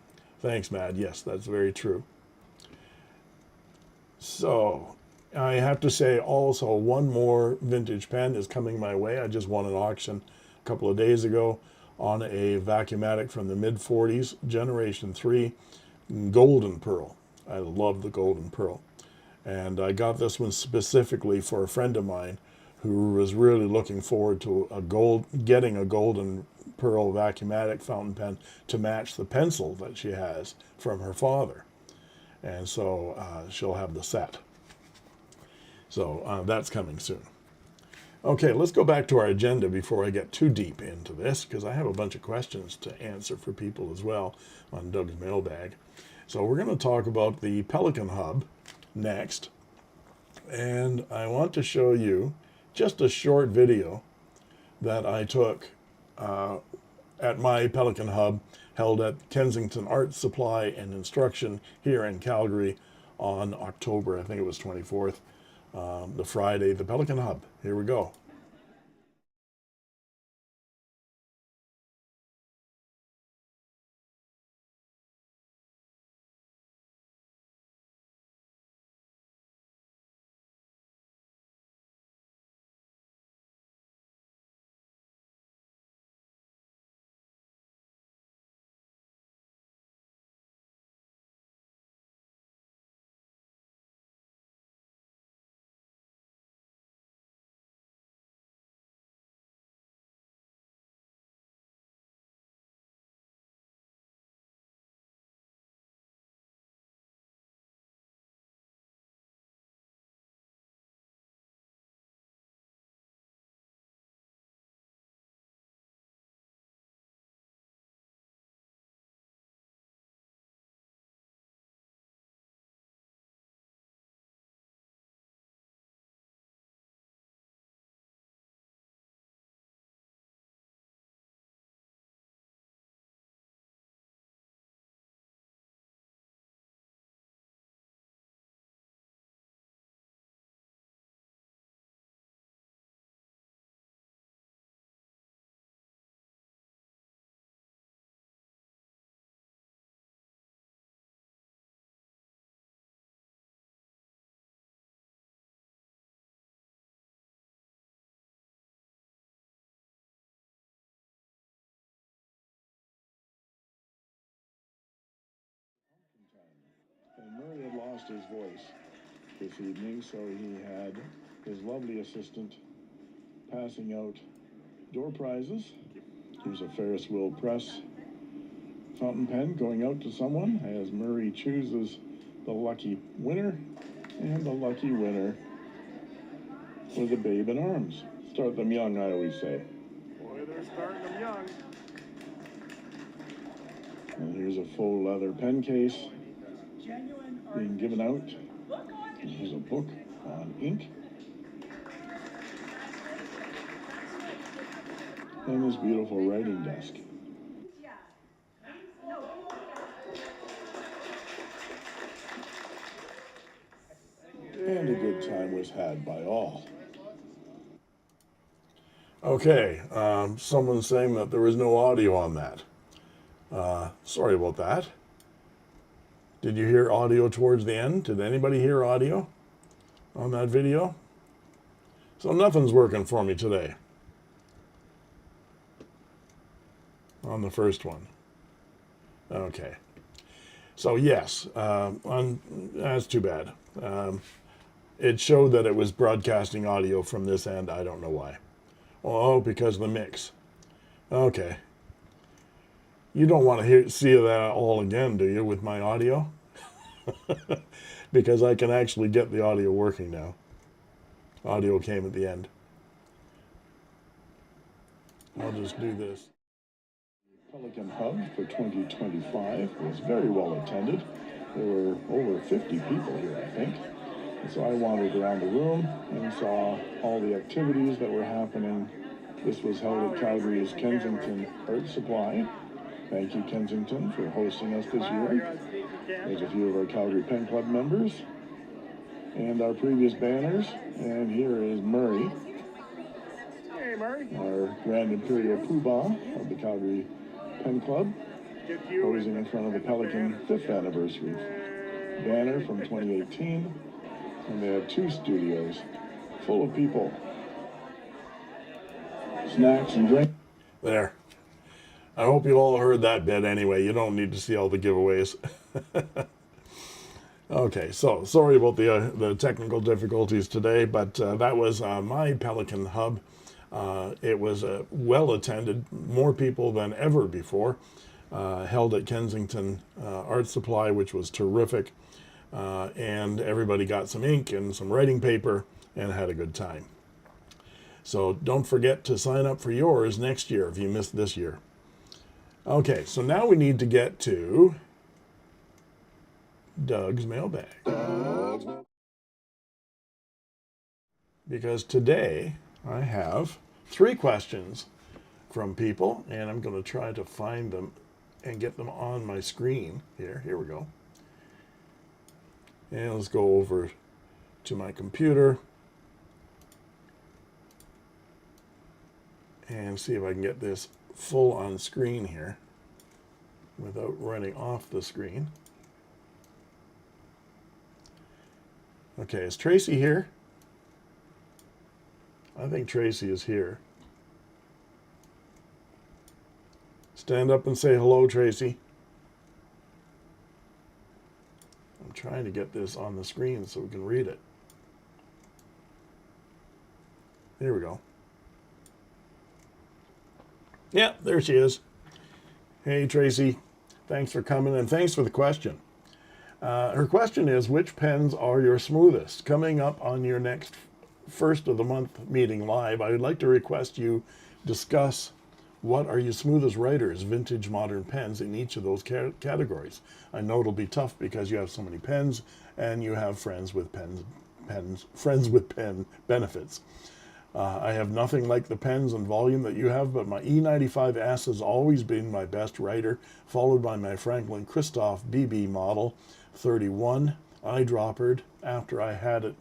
Thanks, Mad. Yes, that's very true. So I have to say also one more vintage pen is coming my way. I just won an auction a couple of days ago on a Vacuumatic from the mid-40s, Generation 3, Golden Pearl. I love the Golden Pearl. And I got this one specifically for a friend of mine who was really looking forward to getting a Golden Pearl Vacuumatic fountain pen to match the pencil that she has from her father. And so she'll have the set. So that's coming soon. Okay, let's go back to our agenda before I get too deep into this, because I have a bunch of questions to answer for people as well on Doug's mailbag. So we're going to talk about the Pelican Hub next. And I want to show you just a short video that I took at my Pelican Hub held at Kensington Art Supply and Instruction here in Calgary on October, I think it was 24th, the Friday, the Pelican Hub. Here we go. And Murray had lost his voice this evening, so he had his lovely assistant passing out door prizes. Here's a Ferris Wheel Press fountain pen going out to someone as Murray chooses the lucky winner, and the lucky winner was a babe in arms. Start them young, I always say. Boy, they're starting them young. And here's a faux leather pen case being given out. And here's a book on ink. And this beautiful writing desk. and a good time was had by all. Okay, someone's saying that there was no audio on that. Sorry about that. Did you hear audio towards the end? Did anybody hear audio on that video? So nothing's working for me today on the first one. Okay. So yes, that's too bad. It showed that it was broadcasting audio from this end. I don't know why. Oh, because of the mix. Okay. You don't want to see that all again, do you, with my audio? Because I can actually get the audio working now. Audio came at the end. I'll just do this. Pelican Hub for 2025 was very well attended. There were over 50 people here, I think. And so I wandered around the room and saw all the activities that were happening. This was held at Calgary's Kensington Art Supply. Thank you, Kensington, for hosting us this year. There's a few of our Calgary Pen Club members and our previous banners. And here is Murray, Hey, Murray. our Grand Imperial Poobah of the Calgary Pen Club, posing in front of the Pelican 5th anniversary banner from 2018. And they had 2 studios full of people. Snacks and drinks. There. I hope you all heard that bit anyway. You don't need to see all the giveaways. Okay, so sorry about the technical difficulties today, but that was my Pelican Hub. It was well attended, more people than ever before, held at Kensington Art Supply, which was terrific. And everybody got some ink and some writing paper and had a good time. So don't forget to sign up for yours next year if you missed this year. Okay, so now we need to get to Doug's mailbag. Because today I have 3 questions from people, and I'm going to try to find them and get them on my screen here. Here we go. And let's go over to my computer and see if I can get this full on screen here without running off the screen. Okay, is Tracy here? I think Tracy is here. Stand up and say hello, Tracy. I'm trying to get this on the screen so we can read it. There we go. Yeah, there she is. Hey, Tracy. Thanks for coming and thanks for the question. Her question is, which pens are your smoothest? Coming up on your next first of the month meeting live, I would like to request you discuss what are your smoothest writers, vintage modern pens in each of those categories. I know it'll be tough because you have so many pens and you have friends with friends with pen benefits. I have nothing like the pens and volume that you have, but my E95S has always been my best writer, followed by my Franklin Christoph BB model 31 eyedroppered after I had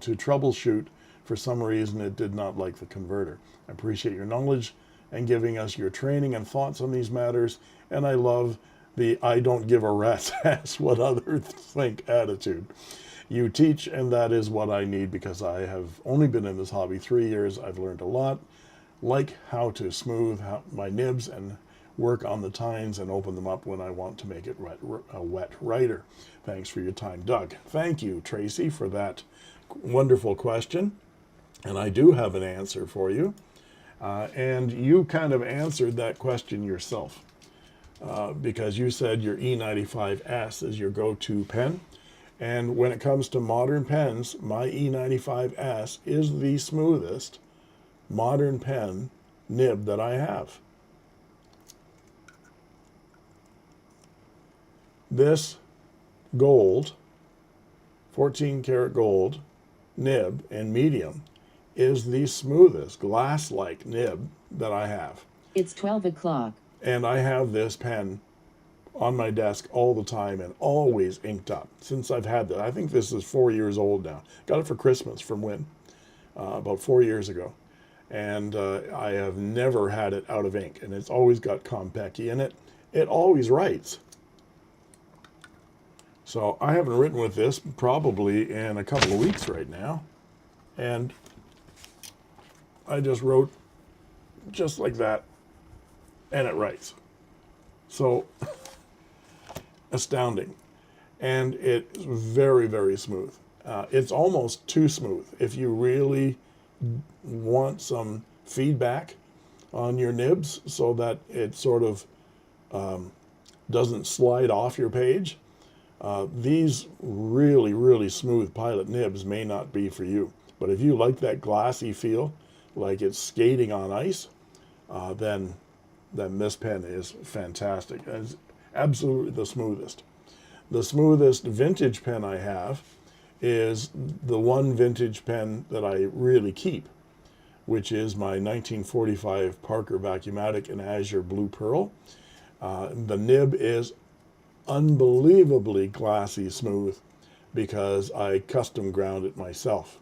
to troubleshoot. For some reason, it did not like the converter. I appreciate your knowledge and giving us your training and thoughts on these matters, and I love the I don't give a rat's ass what others think attitude. You teach, and that is what I need because I have only been in this hobby 3 years. I've learned a lot, like how to smooth my nibs and work on the tines and open them up when I want to make it a wet writer. Thanks for your time, Doug. Thank you, Tracy, for that wonderful question. And I do have an answer for you. And you kind of answered that question yourself because you said your E95S is your go-to pen. And when it comes to modern pens, my E95S is the smoothest modern pen nib that I have. This gold, 14 karat gold nib in medium is the smoothest glass-like nib that I have. It's 12 o'clock. And I have this pen on my desk all the time and always inked up since I've had that. I think this is 4 years old now. Got it for Christmas from Win about 4 years ago. And I have never had it out of ink. And it's always got Compeki in it. It always writes. So I haven't written with this probably in a couple of weeks right now. And I just wrote just like that. And it writes. So astounding. And it's very, very smooth. It's almost too smooth. If you really want some feedback on your nibs so that it sort of doesn't slide off your page, these really, really smooth Pilot nibs may not be for you. But if you like that glassy feel, like it's skating on ice, then this pen is fantastic. It's absolutely the smoothest. The smoothest vintage pen I have is the one vintage pen that I really keep, which is my 1945 Parker Vacuumatic in Azure Blue Pearl. The nib is unbelievably glassy smooth because I custom ground it myself.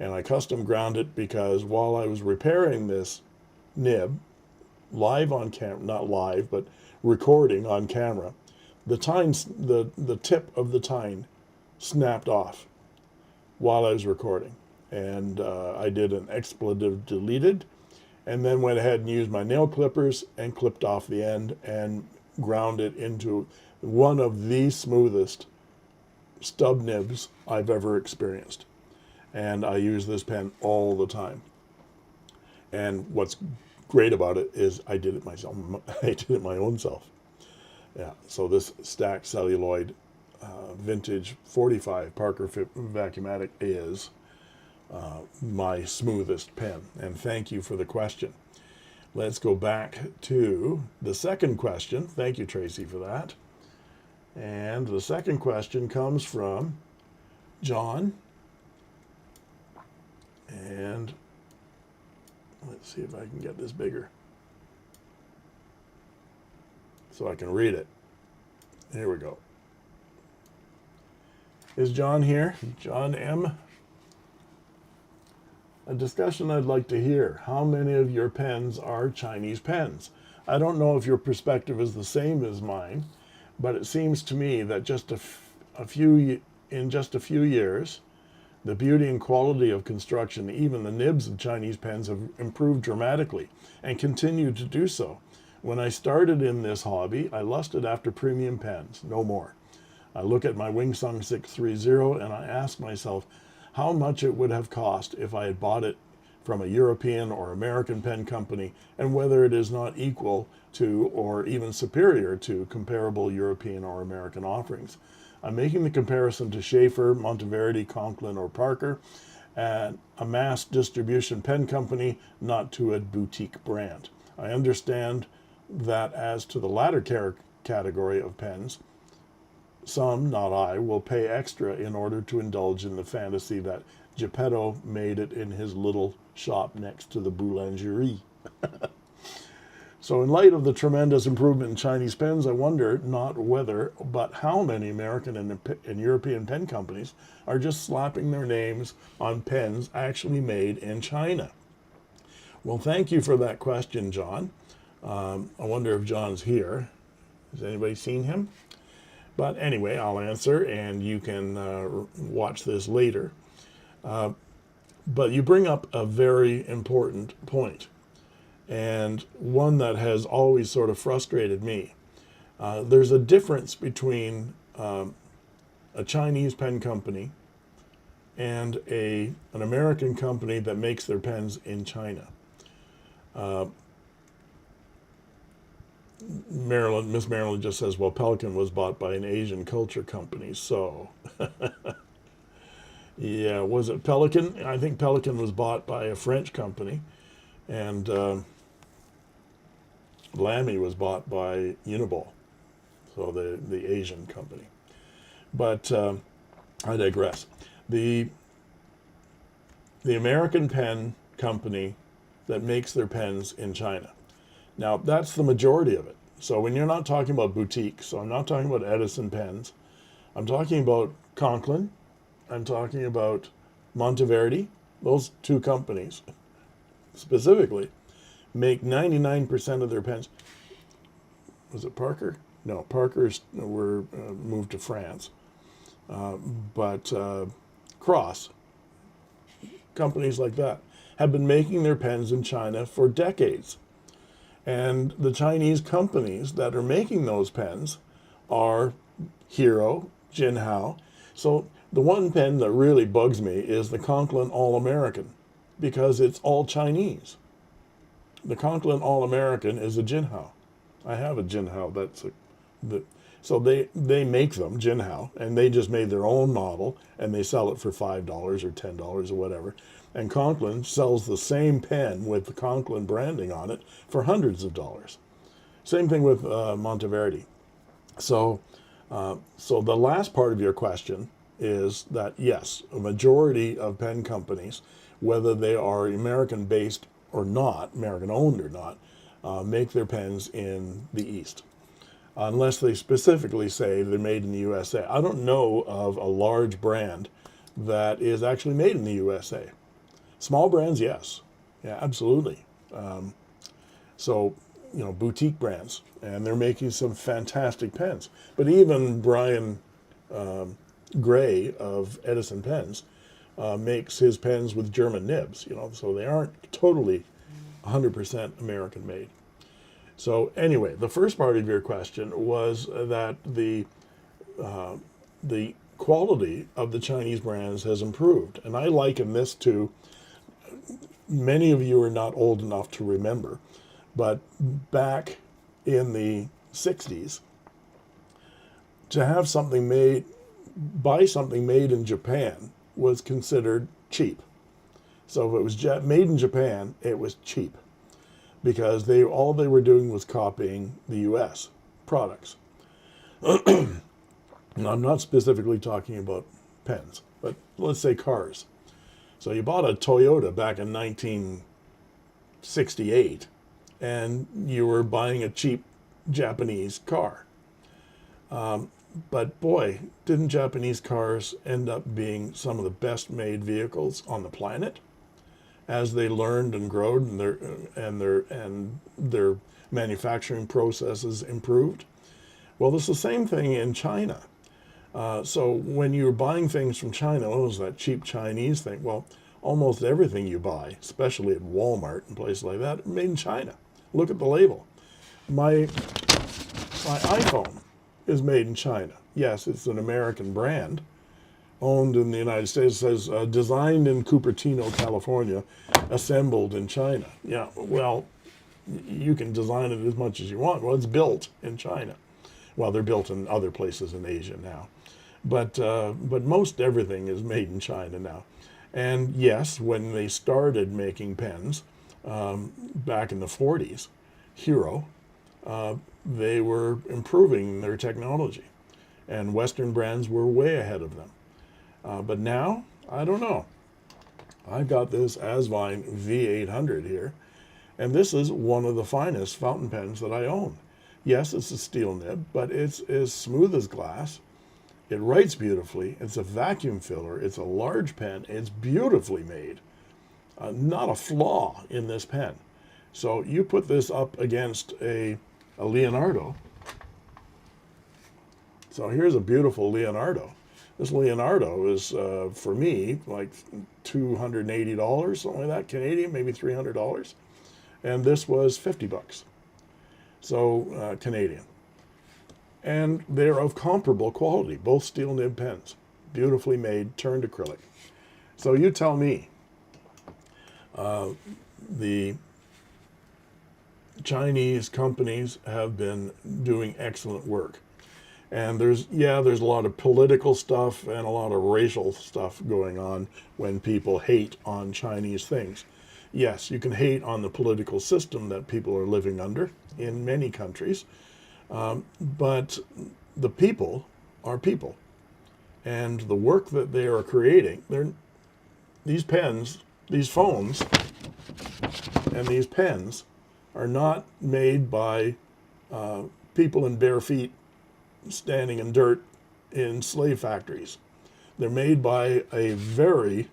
And I custom ground it because while I was repairing this nib, live on camera, not live, but recording on camera, the tip of the tine snapped off while I was recording. And I did an expletive deleted and then went ahead and used my nail clippers and clipped off the end and ground it into one of the smoothest stub nibs I've ever experienced. And I use this pen all the time. And what's great about it is I did it myself. I did it my own self. Yeah, so this stacked celluloid vintage 45 Parker Vacuumatic is my smoothest pen. And thank you for the question. Let's go back to the second question. Thank you, Tracy, for that. And the second question comes from John. And let's see if I can get this bigger so I can read it. Here we go. Is John here? John M. A discussion I'd like to hear. How many of your pens are Chinese pens? I don't know if your perspective is the same as mine, but it seems to me that in just a few years, the beauty and quality of construction, even the nibs of Chinese pens, have improved dramatically and continue to do so. When I started in this hobby, I lusted after premium pens, no more. I look at my Wingsung 630 and I ask myself how much it would have cost if I had bought it from a European or American pen company, and whether it is not equal to or even superior to comparable European or American offerings. I'm making the comparison to Schaefer, Monteverdi, Conklin, or Parker, and a mass distribution pen company, not to a boutique brand. I understand that as to the latter category of pens, some, not I, will pay extra in order to indulge in the fantasy that Geppetto made it in his little shop next to the boulangerie. So in light of the tremendous improvement in Chinese pens, I wonder not whether, but how many American and European pen companies are just slapping their names on pens actually made in China. Well, thank you for that question, John. I wonder if John's here. Has anybody seen him? But anyway, I'll answer, and you can watch this later. But you bring up a very important point, and one that has always sort of frustrated me. There's a difference between a Chinese pen company and an American company that makes their pens in China. Miss Marilyn just says, well, Pelican was bought by an Asian culture company, so. Yeah, was it Pelican? I think Pelican was bought by a French company, and Lamy was bought by Uniball, so the Asian company. But I digress. The American pen company that makes their pens in China. Now, that's the majority of it. So when you're not talking about boutique, so I'm not talking about Edison pens, I'm talking about Conklin, I'm talking about Monteverdi. Those two companies specifically make 99% of their pens. Was it Parker? No, Parker's were moved to France. But Cross, companies like that, have been making their pens in China for decades. And the Chinese companies that are making those pens are Hero, Jinhao. So the one pen that really bugs me is the Conklin All-American, because it's all Chinese. The Conklin All-American is a Jinhao. I have a Jinhao. So they make them, Jinhao, and they just made their own model, and they sell it for $5 or $10 or whatever. And Conklin sells the same pen with the Conklin branding on it for hundreds of dollars. Same thing with Monteverdi. So the last part of your question is that, yes, a majority of pen companies, whether they are American-based or not, American-owned or not, make their pens in the East, unless they specifically say they're made in the USA. I don't know of a large brand that is actually made in the USA. Small brands, yes. Yeah, absolutely. So, boutique brands, and they're making some fantastic pens. But even Brian Gray of Edison Pens makes his pens with German nibs, so they aren't totally 100% American made. So anyway, the first part of your question was that the quality of the Chinese brands has improved. And I liken this to, many of you are not old enough to remember, but back in the 60s, to have something made, buy something made in Japan was considered cheap. So if it was made in Japan, it was cheap, because all they were doing was copying the US products. And I'm not specifically talking about pens, but let's say cars. So you bought a Toyota back in 1968, and you were buying a cheap Japanese car. But boy, didn't Japanese cars end up being some of the best made vehicles on the planet as they learned and grew, and their manufacturing processes improved? Well, it's the same thing in China. So when you're buying things from China, what was that cheap Chinese thing? Well, almost everything you buy, especially at Walmart and places like that, made in China. Look at the label. My iPhone is made in China. Yes, it's an American brand, owned in the United States. It says designed in Cupertino, California, assembled in China. Yeah, well, you can design it as much as you want. Well, it's built in China. Well, they're built in other places in Asia now. But most everything is made in China now. And yes, when they started making pens back in the 40s, Hero, they were improving their technology. And Western brands were way ahead of them. But now, I don't know. I've got this Asvine V800 here, and this is one of the finest fountain pens that I own. Yes, it's a steel nib, but it's as smooth as glass. It writes beautifully. It's a vacuum filler. It's a large pen. It's beautifully made. Not a flaw in this pen. So you put this up against a Leonardo. So here's a beautiful Leonardo. This Leonardo is, for me, like $280, something like that, Canadian, maybe $300. And this was 50 bucks. So Canadian. And they're of comparable quality, both steel nib pens, beautifully made, turned acrylic. So you tell me, the Chinese companies have been doing excellent work. And there's a lot of political stuff and a lot of racial stuff going on when people hate on Chinese things. Yes, you can hate on the political system that people are living under in many countries, but the people are people. And the work that they are creating, these pens, these phones, and these pens are not made by people in bare feet standing in dirt in slave factories. They're made by a very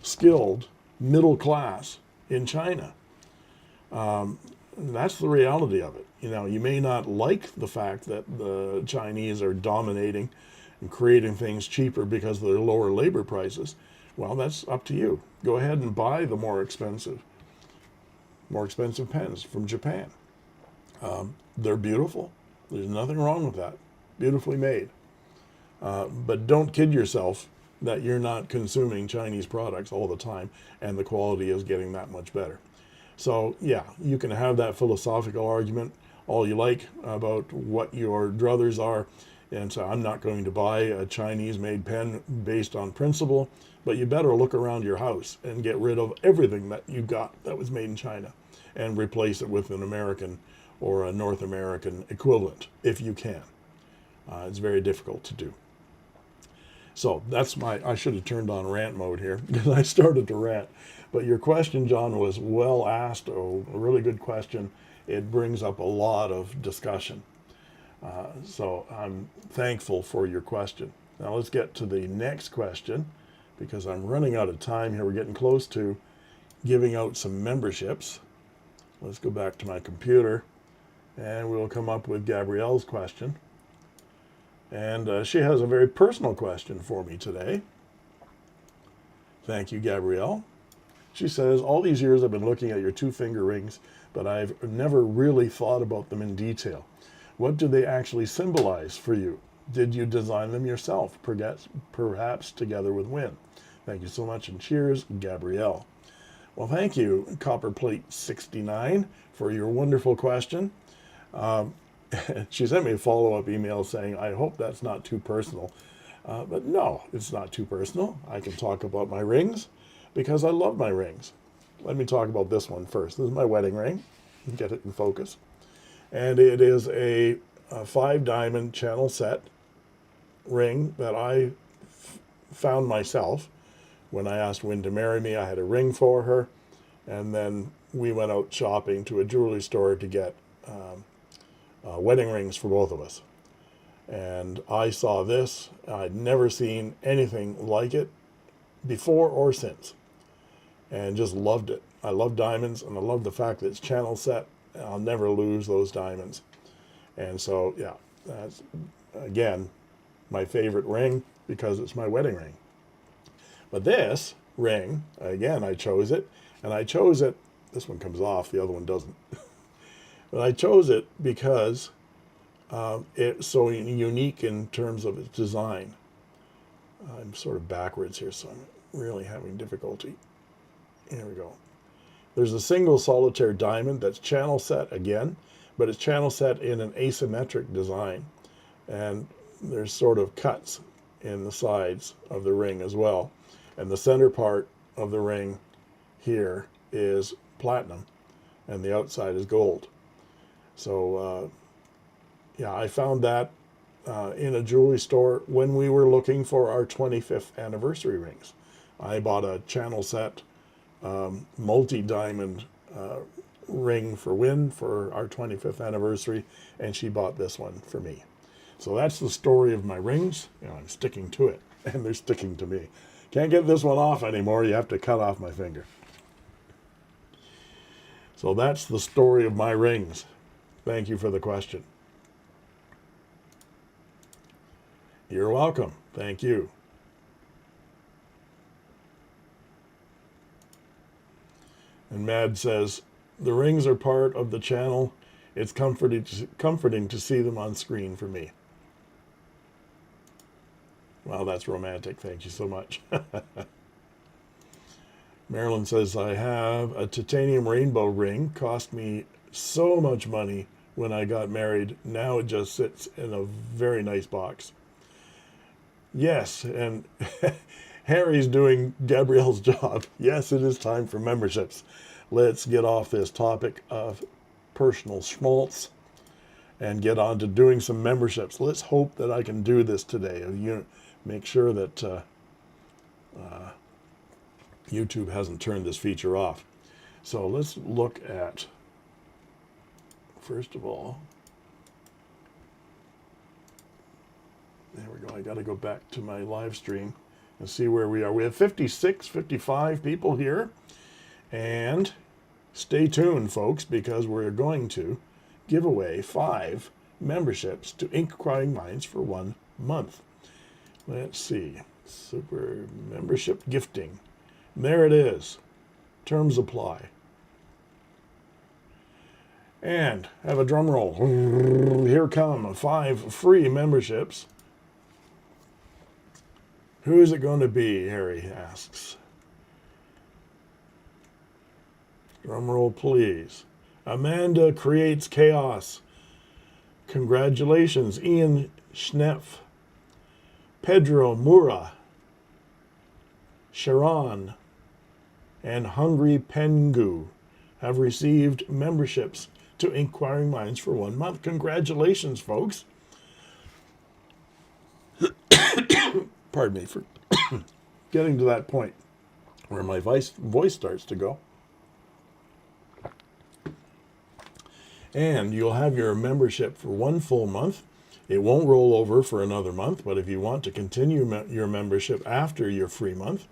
skilled middle class in China. That's the reality of it. You know, you may not like the fact that the Chinese are dominating and creating things cheaper because of their lower labor prices. Well, that's up to you. Go ahead and buy the more expensive pens from Japan. They're beautiful. There's nothing wrong with that. Beautifully made. But don't kid yourself that you're not consuming Chinese products all the time and the quality is getting that much better. So yeah, you can have that philosophical argument all you like about what your druthers are. And so I'm not going to buy a Chinese made pen based on principle, but you better look around your house and get rid of everything that you got that was made in China and replace it with an American or a North American equivalent if you can. It's very difficult to do. So that's I should have turned on rant mode here because I started to rant. But your question, John, was well asked. Oh, a really good question. It brings up a lot of discussion. So I'm thankful for your question. Now let's get to the next question because I'm running out of time here. We're getting close to giving out some memberships. Let's go back to my computer and we'll come up with Gabrielle's question. And she has a very personal question for me today. Thank you, Gabrielle. She says, all these years I've been looking at your two-finger rings, but I've never really thought about them in detail. What do they actually symbolize for you? Did you design them yourself, perhaps together with Win? Thank you so much and cheers, Gabrielle. Well, thank you, Copperplate 69, for your wonderful question. She sent me a follow-up email saying, I hope that's not too personal. But no, it's not too personal. I can talk about my rings because I love my rings. Let me talk about this one first. This is my wedding ring. Get it in focus. And it is a 5-diamond channel set ring that I found myself when I asked Wynn to marry me. I had a ring for her, and then we went out shopping to a jewelry store to get wedding rings for both of us. And I saw this. I'd never seen anything like it before or since, and just loved it. I love diamonds, and I love the fact that it's channel set. I'll never lose those diamonds. And so, yeah, that's, again, my favorite ring because it's my wedding ring. But this ring, again, I chose it, and I chose it, this one comes off, the other one doesn't. But I chose it because it's so unique in terms of its design. I'm sort of backwards here, so I'm really having difficulty. Here we go. There's a single solitaire diamond that's channel set again, but it's channel set in an asymmetric design. And there's sort of cuts in the sides of the ring as well. And the center part of the ring here is platinum, and the outside is gold. So, yeah, I found that in a jewelry store when we were looking for our 25th anniversary rings. I bought a channel set multi-diamond ring for Wynn for our 25th anniversary, and she bought this one for me. So that's the story of my rings. You know, I'm sticking to it, and they're sticking to me. Can't get this one off anymore. You have to cut off my finger. So that's the story of my rings. Thank you for the question. You're welcome. Thank you. And Mad says, the rings are part of the channel. It's comforting to see them on screen for me. Well, that's romantic. Thank you so much. Marilyn says, I have a titanium rainbow ring. Cost me so much money when I got married. Now it just sits in a very nice box. Yes, and Harry's doing Gabrielle's job. Yes, it is time for memberships. Let's get off this topic of personal schmaltz and get on to doing some memberships. Let's hope that I can do this today. Make sure that YouTube hasn't turned this feature off. So let's look at, first of all, There we go. I got to go back to my live stream and see where we are. We have 56, 55 people here. And stay tuned, folks, because we're going to give away 5 memberships to Inkquiring Minds for 1 month. Let's see. Super membership gifting. There it is. Terms apply. And have a drum roll. Here come 5 free memberships. Who is it going to be, Harry asks. Drum roll, please. Amanda Creates Chaos. Congratulations, Ian Schneff. Pedro Mura. Sharon and Hungry Pengu have received memberships to Inkquiring Minds for 1 month. Congratulations, folks. Pardon me for getting to that point where my voice starts to go. And you'll have your membership for 1 full month. It won't roll over for another month, but if you want to continue your membership after your free month,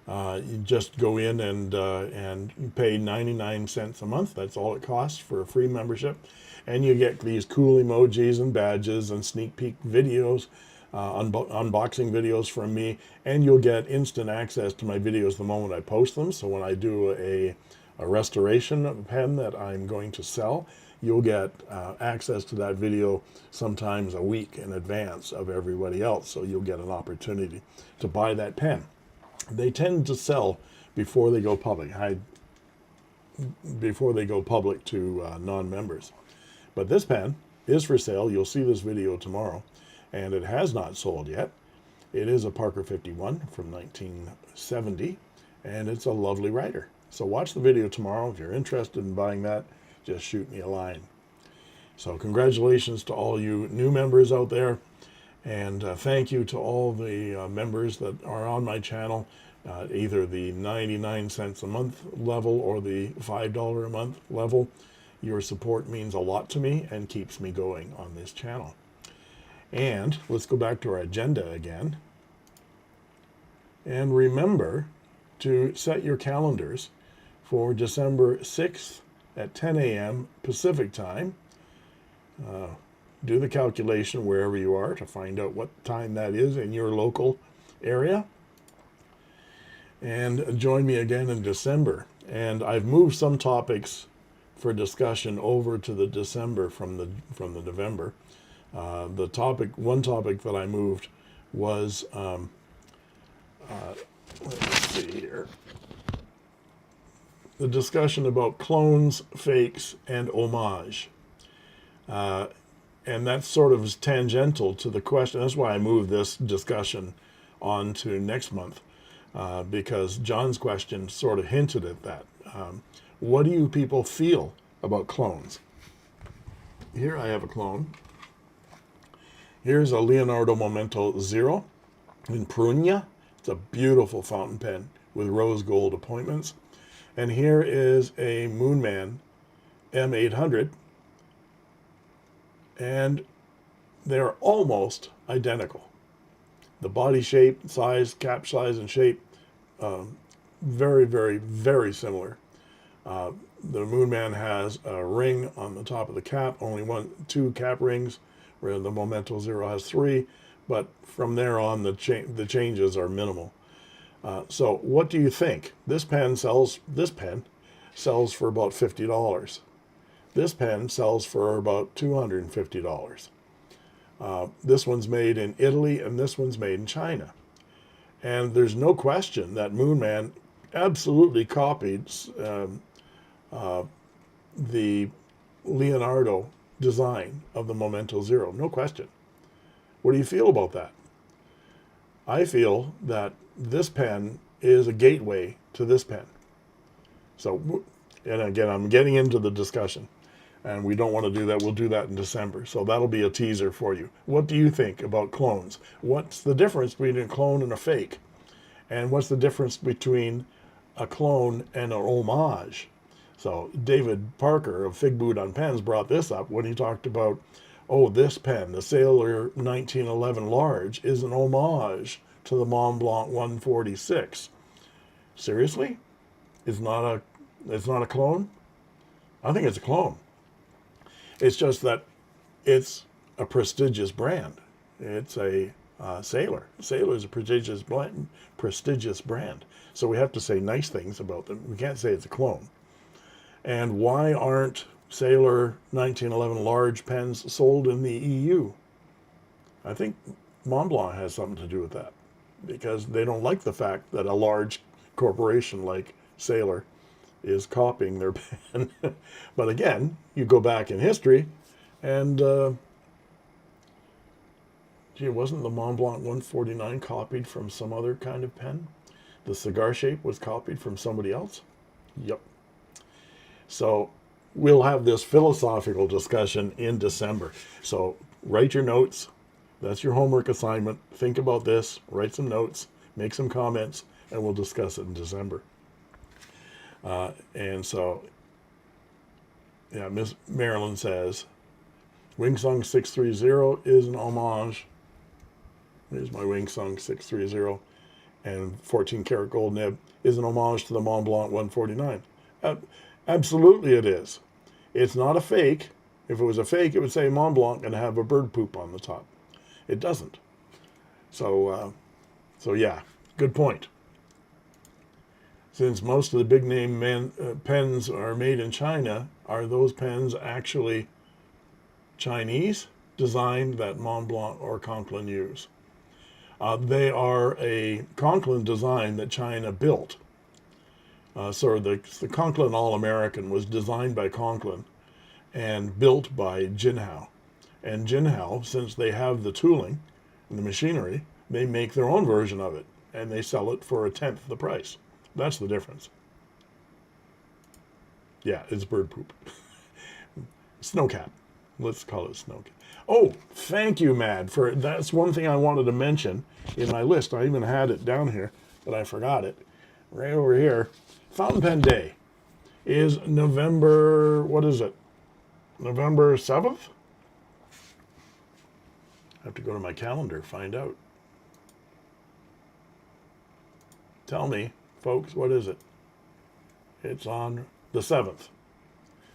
you just go in and pay 99 cents a month. That's all it costs for a free membership. And you get these cool emojis and badges and sneak peek videos, unboxing videos from me, and you'll get instant access to my videos the moment I post them. So when I do a restoration of a pen that I'm going to sell, you'll get access to that video sometimes a week in advance of everybody else. So you'll get an opportunity to buy that pen. They tend to sell before they go public, to non-members. But this pen is for sale. You'll see this video tomorrow, and it has not sold yet. It is a Parker 51 from 1970, and it's a lovely writer. So watch the video tomorrow. If you're interested in buying that, just shoot me a line. So congratulations to all you new members out there. And thank you to all the members that are on my channel, either the 99 cents a month level or the $5 a month level. Your support means a lot to me and keeps me going on this channel. And let's go back to our agenda again. And remember to set your calendars for December 6th at 10 a.m. Pacific time. Do the calculation wherever you are to find out what time that is in your local area. And join me again in December. And I've moved some topics for discussion over to the December from the November. One topic that I moved was, let's see here, the discussion about clones, fakes, and homage. And that's sort of tangential to the question. That's why I moved this discussion on to next month, because John's question sort of hinted at that. What do you people feel about clones? Here I have a clone. Here's a Leonardo Momento Zero in Prugna. It's a beautiful fountain pen with rose gold appointments. And here is a Moonman M800. And they're almost identical. The body shape, size, cap size, and shape, very, very, very similar. The Moonman has a ring on the top of the cap, only 2 cap rings, where the Momento Zero has 3, but from there on the changes are minimal. So what do you think? This pen sells for about $50. This pen sells for about $250. This one's made in Italy and this one's made in China. And there's no question that Moonman absolutely copied the Leonardo design of the Momento Zero. No question. What do you feel about that? I feel that this pen is a gateway to this pen. So, and again, I'm getting into the discussion. And we don't want to do that. We'll do that in December. So that'll be a teaser for you. What do you think about clones? What's the difference between a clone and a fake? And what's the difference between a clone and an homage? So David Parker of Fig Boot on Pens brought this up when he talked about oh, this pen, the Sailor 1911 large, is an homage to the Mont Blanc 146. Seriously? It's not a clone? I think it's a clone. It's just that it's a prestigious brand. It's a Sailor. Sailor is a prestigious brand. So we have to say nice things about them. We can't say it's a clone. And why aren't Sailor 1911 large pens sold in the EU? I think Mont Blanc has something to do with that, because they don't like the fact that a large corporation like Sailor is copying their pen. But again, you go back in history, and gee, wasn't the Mont Blanc 149 copied from some other kind of pen? The cigar shape was copied from somebody else? Yep. So we'll have this philosophical discussion in December. So write your notes. That's your homework assignment. Think about this, write some notes, make some comments, and we'll discuss it in December. And so, yeah, Miss Marilyn says, Wingsung 630 is an homage. Here's my Wingsung 630. And 14 karat gold nib is an homage to the Mont Blanc 149. Absolutely it is. It's not a fake. If it was a fake, it would say Mont Blanc and have a bird poop on the top. It doesn't. So yeah, good point. Since most of the big name pens are made in China, are those pens actually Chinese designed that Mont Blanc or Conklin use? They are a Conklin design that China built. So the Conklin All-American was designed by Conklin and built by Jinhao. And Jinhao, since they have the tooling and the machinery, they make their own version of it, and they sell it for 1/10 the price. That's the difference. Yeah, it's bird poop. Snowcat. Let's call it snowcat. Oh, thank you, Mad, for that's one thing I wanted to mention in my list. I even had it down here, but I forgot it. Right over here. Fountain Pen Day is November, what is it? November 7th? I have to go to my calendar, find out. Tell me, folks, what is it? It's on the 7th.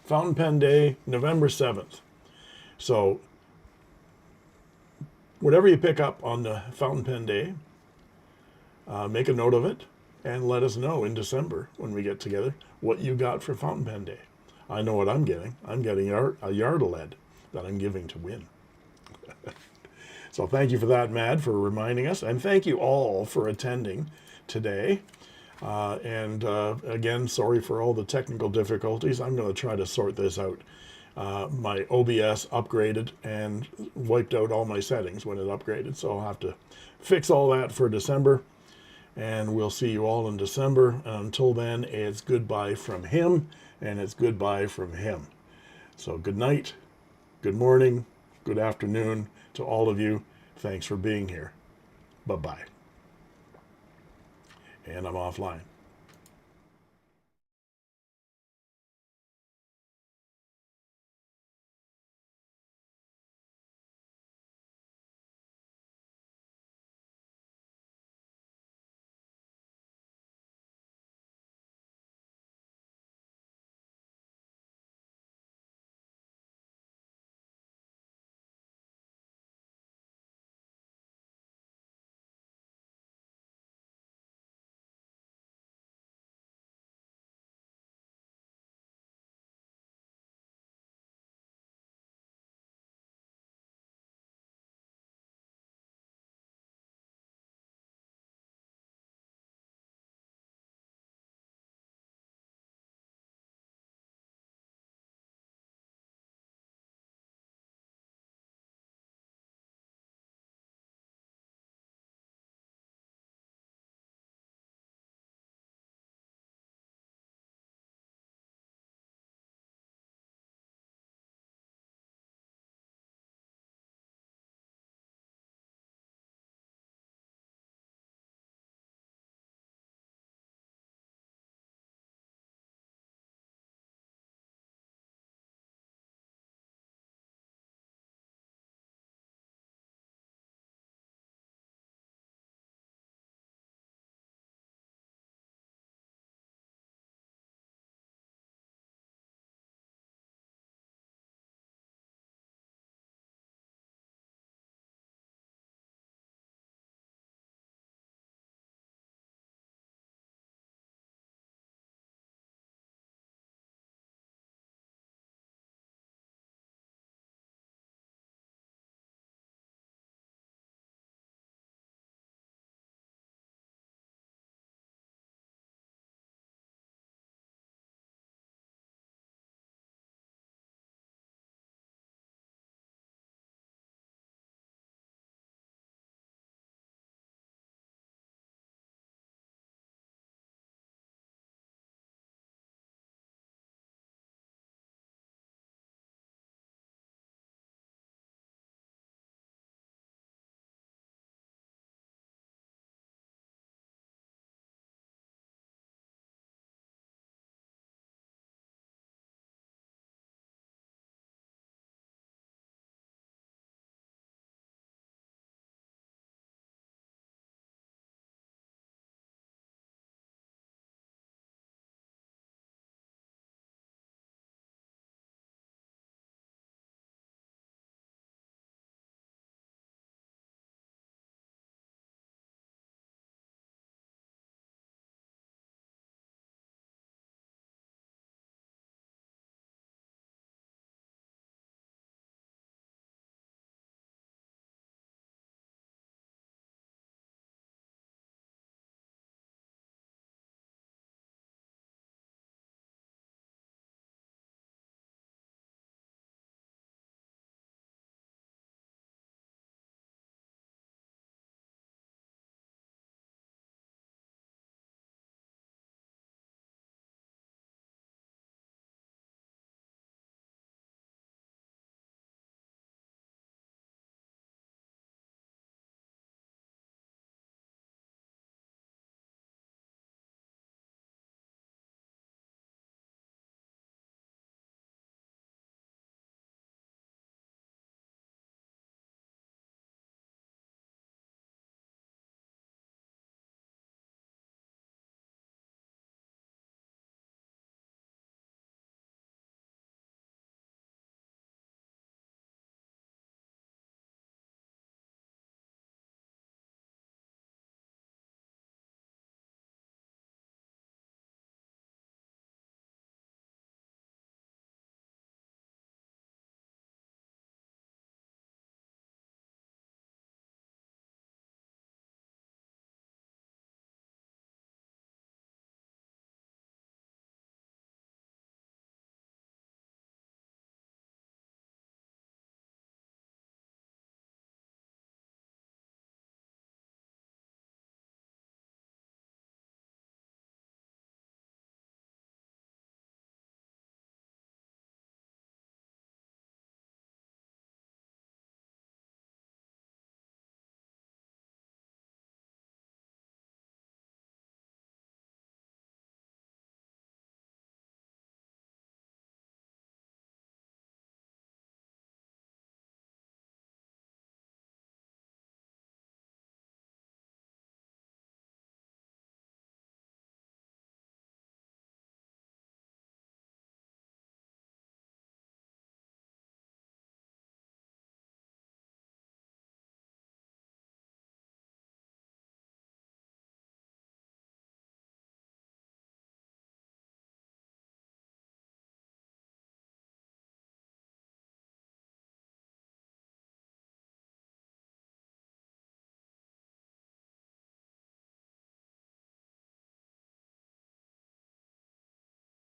Fountain Pen Day, November 7th. So, whatever you pick up on the Fountain Pen Day, make a note of it and let us know in December when we get together what you got for Fountain Pen Day. I know what I'm getting. I'm getting a yard of lead that I'm giving to win. So thank you for that, Mad, for reminding us. And thank you all for attending today. Again, sorry for all the technical difficulties. I'm going to try to sort this out. My OBS upgraded and wiped out all my settings when it upgraded. So I'll have to fix all that for December. And we'll see you all in December. Until then, it's goodbye from him, and it's goodbye from him. So good night, good morning, good afternoon to all of you. Thanks for being here. Bye-bye. And I'm offline.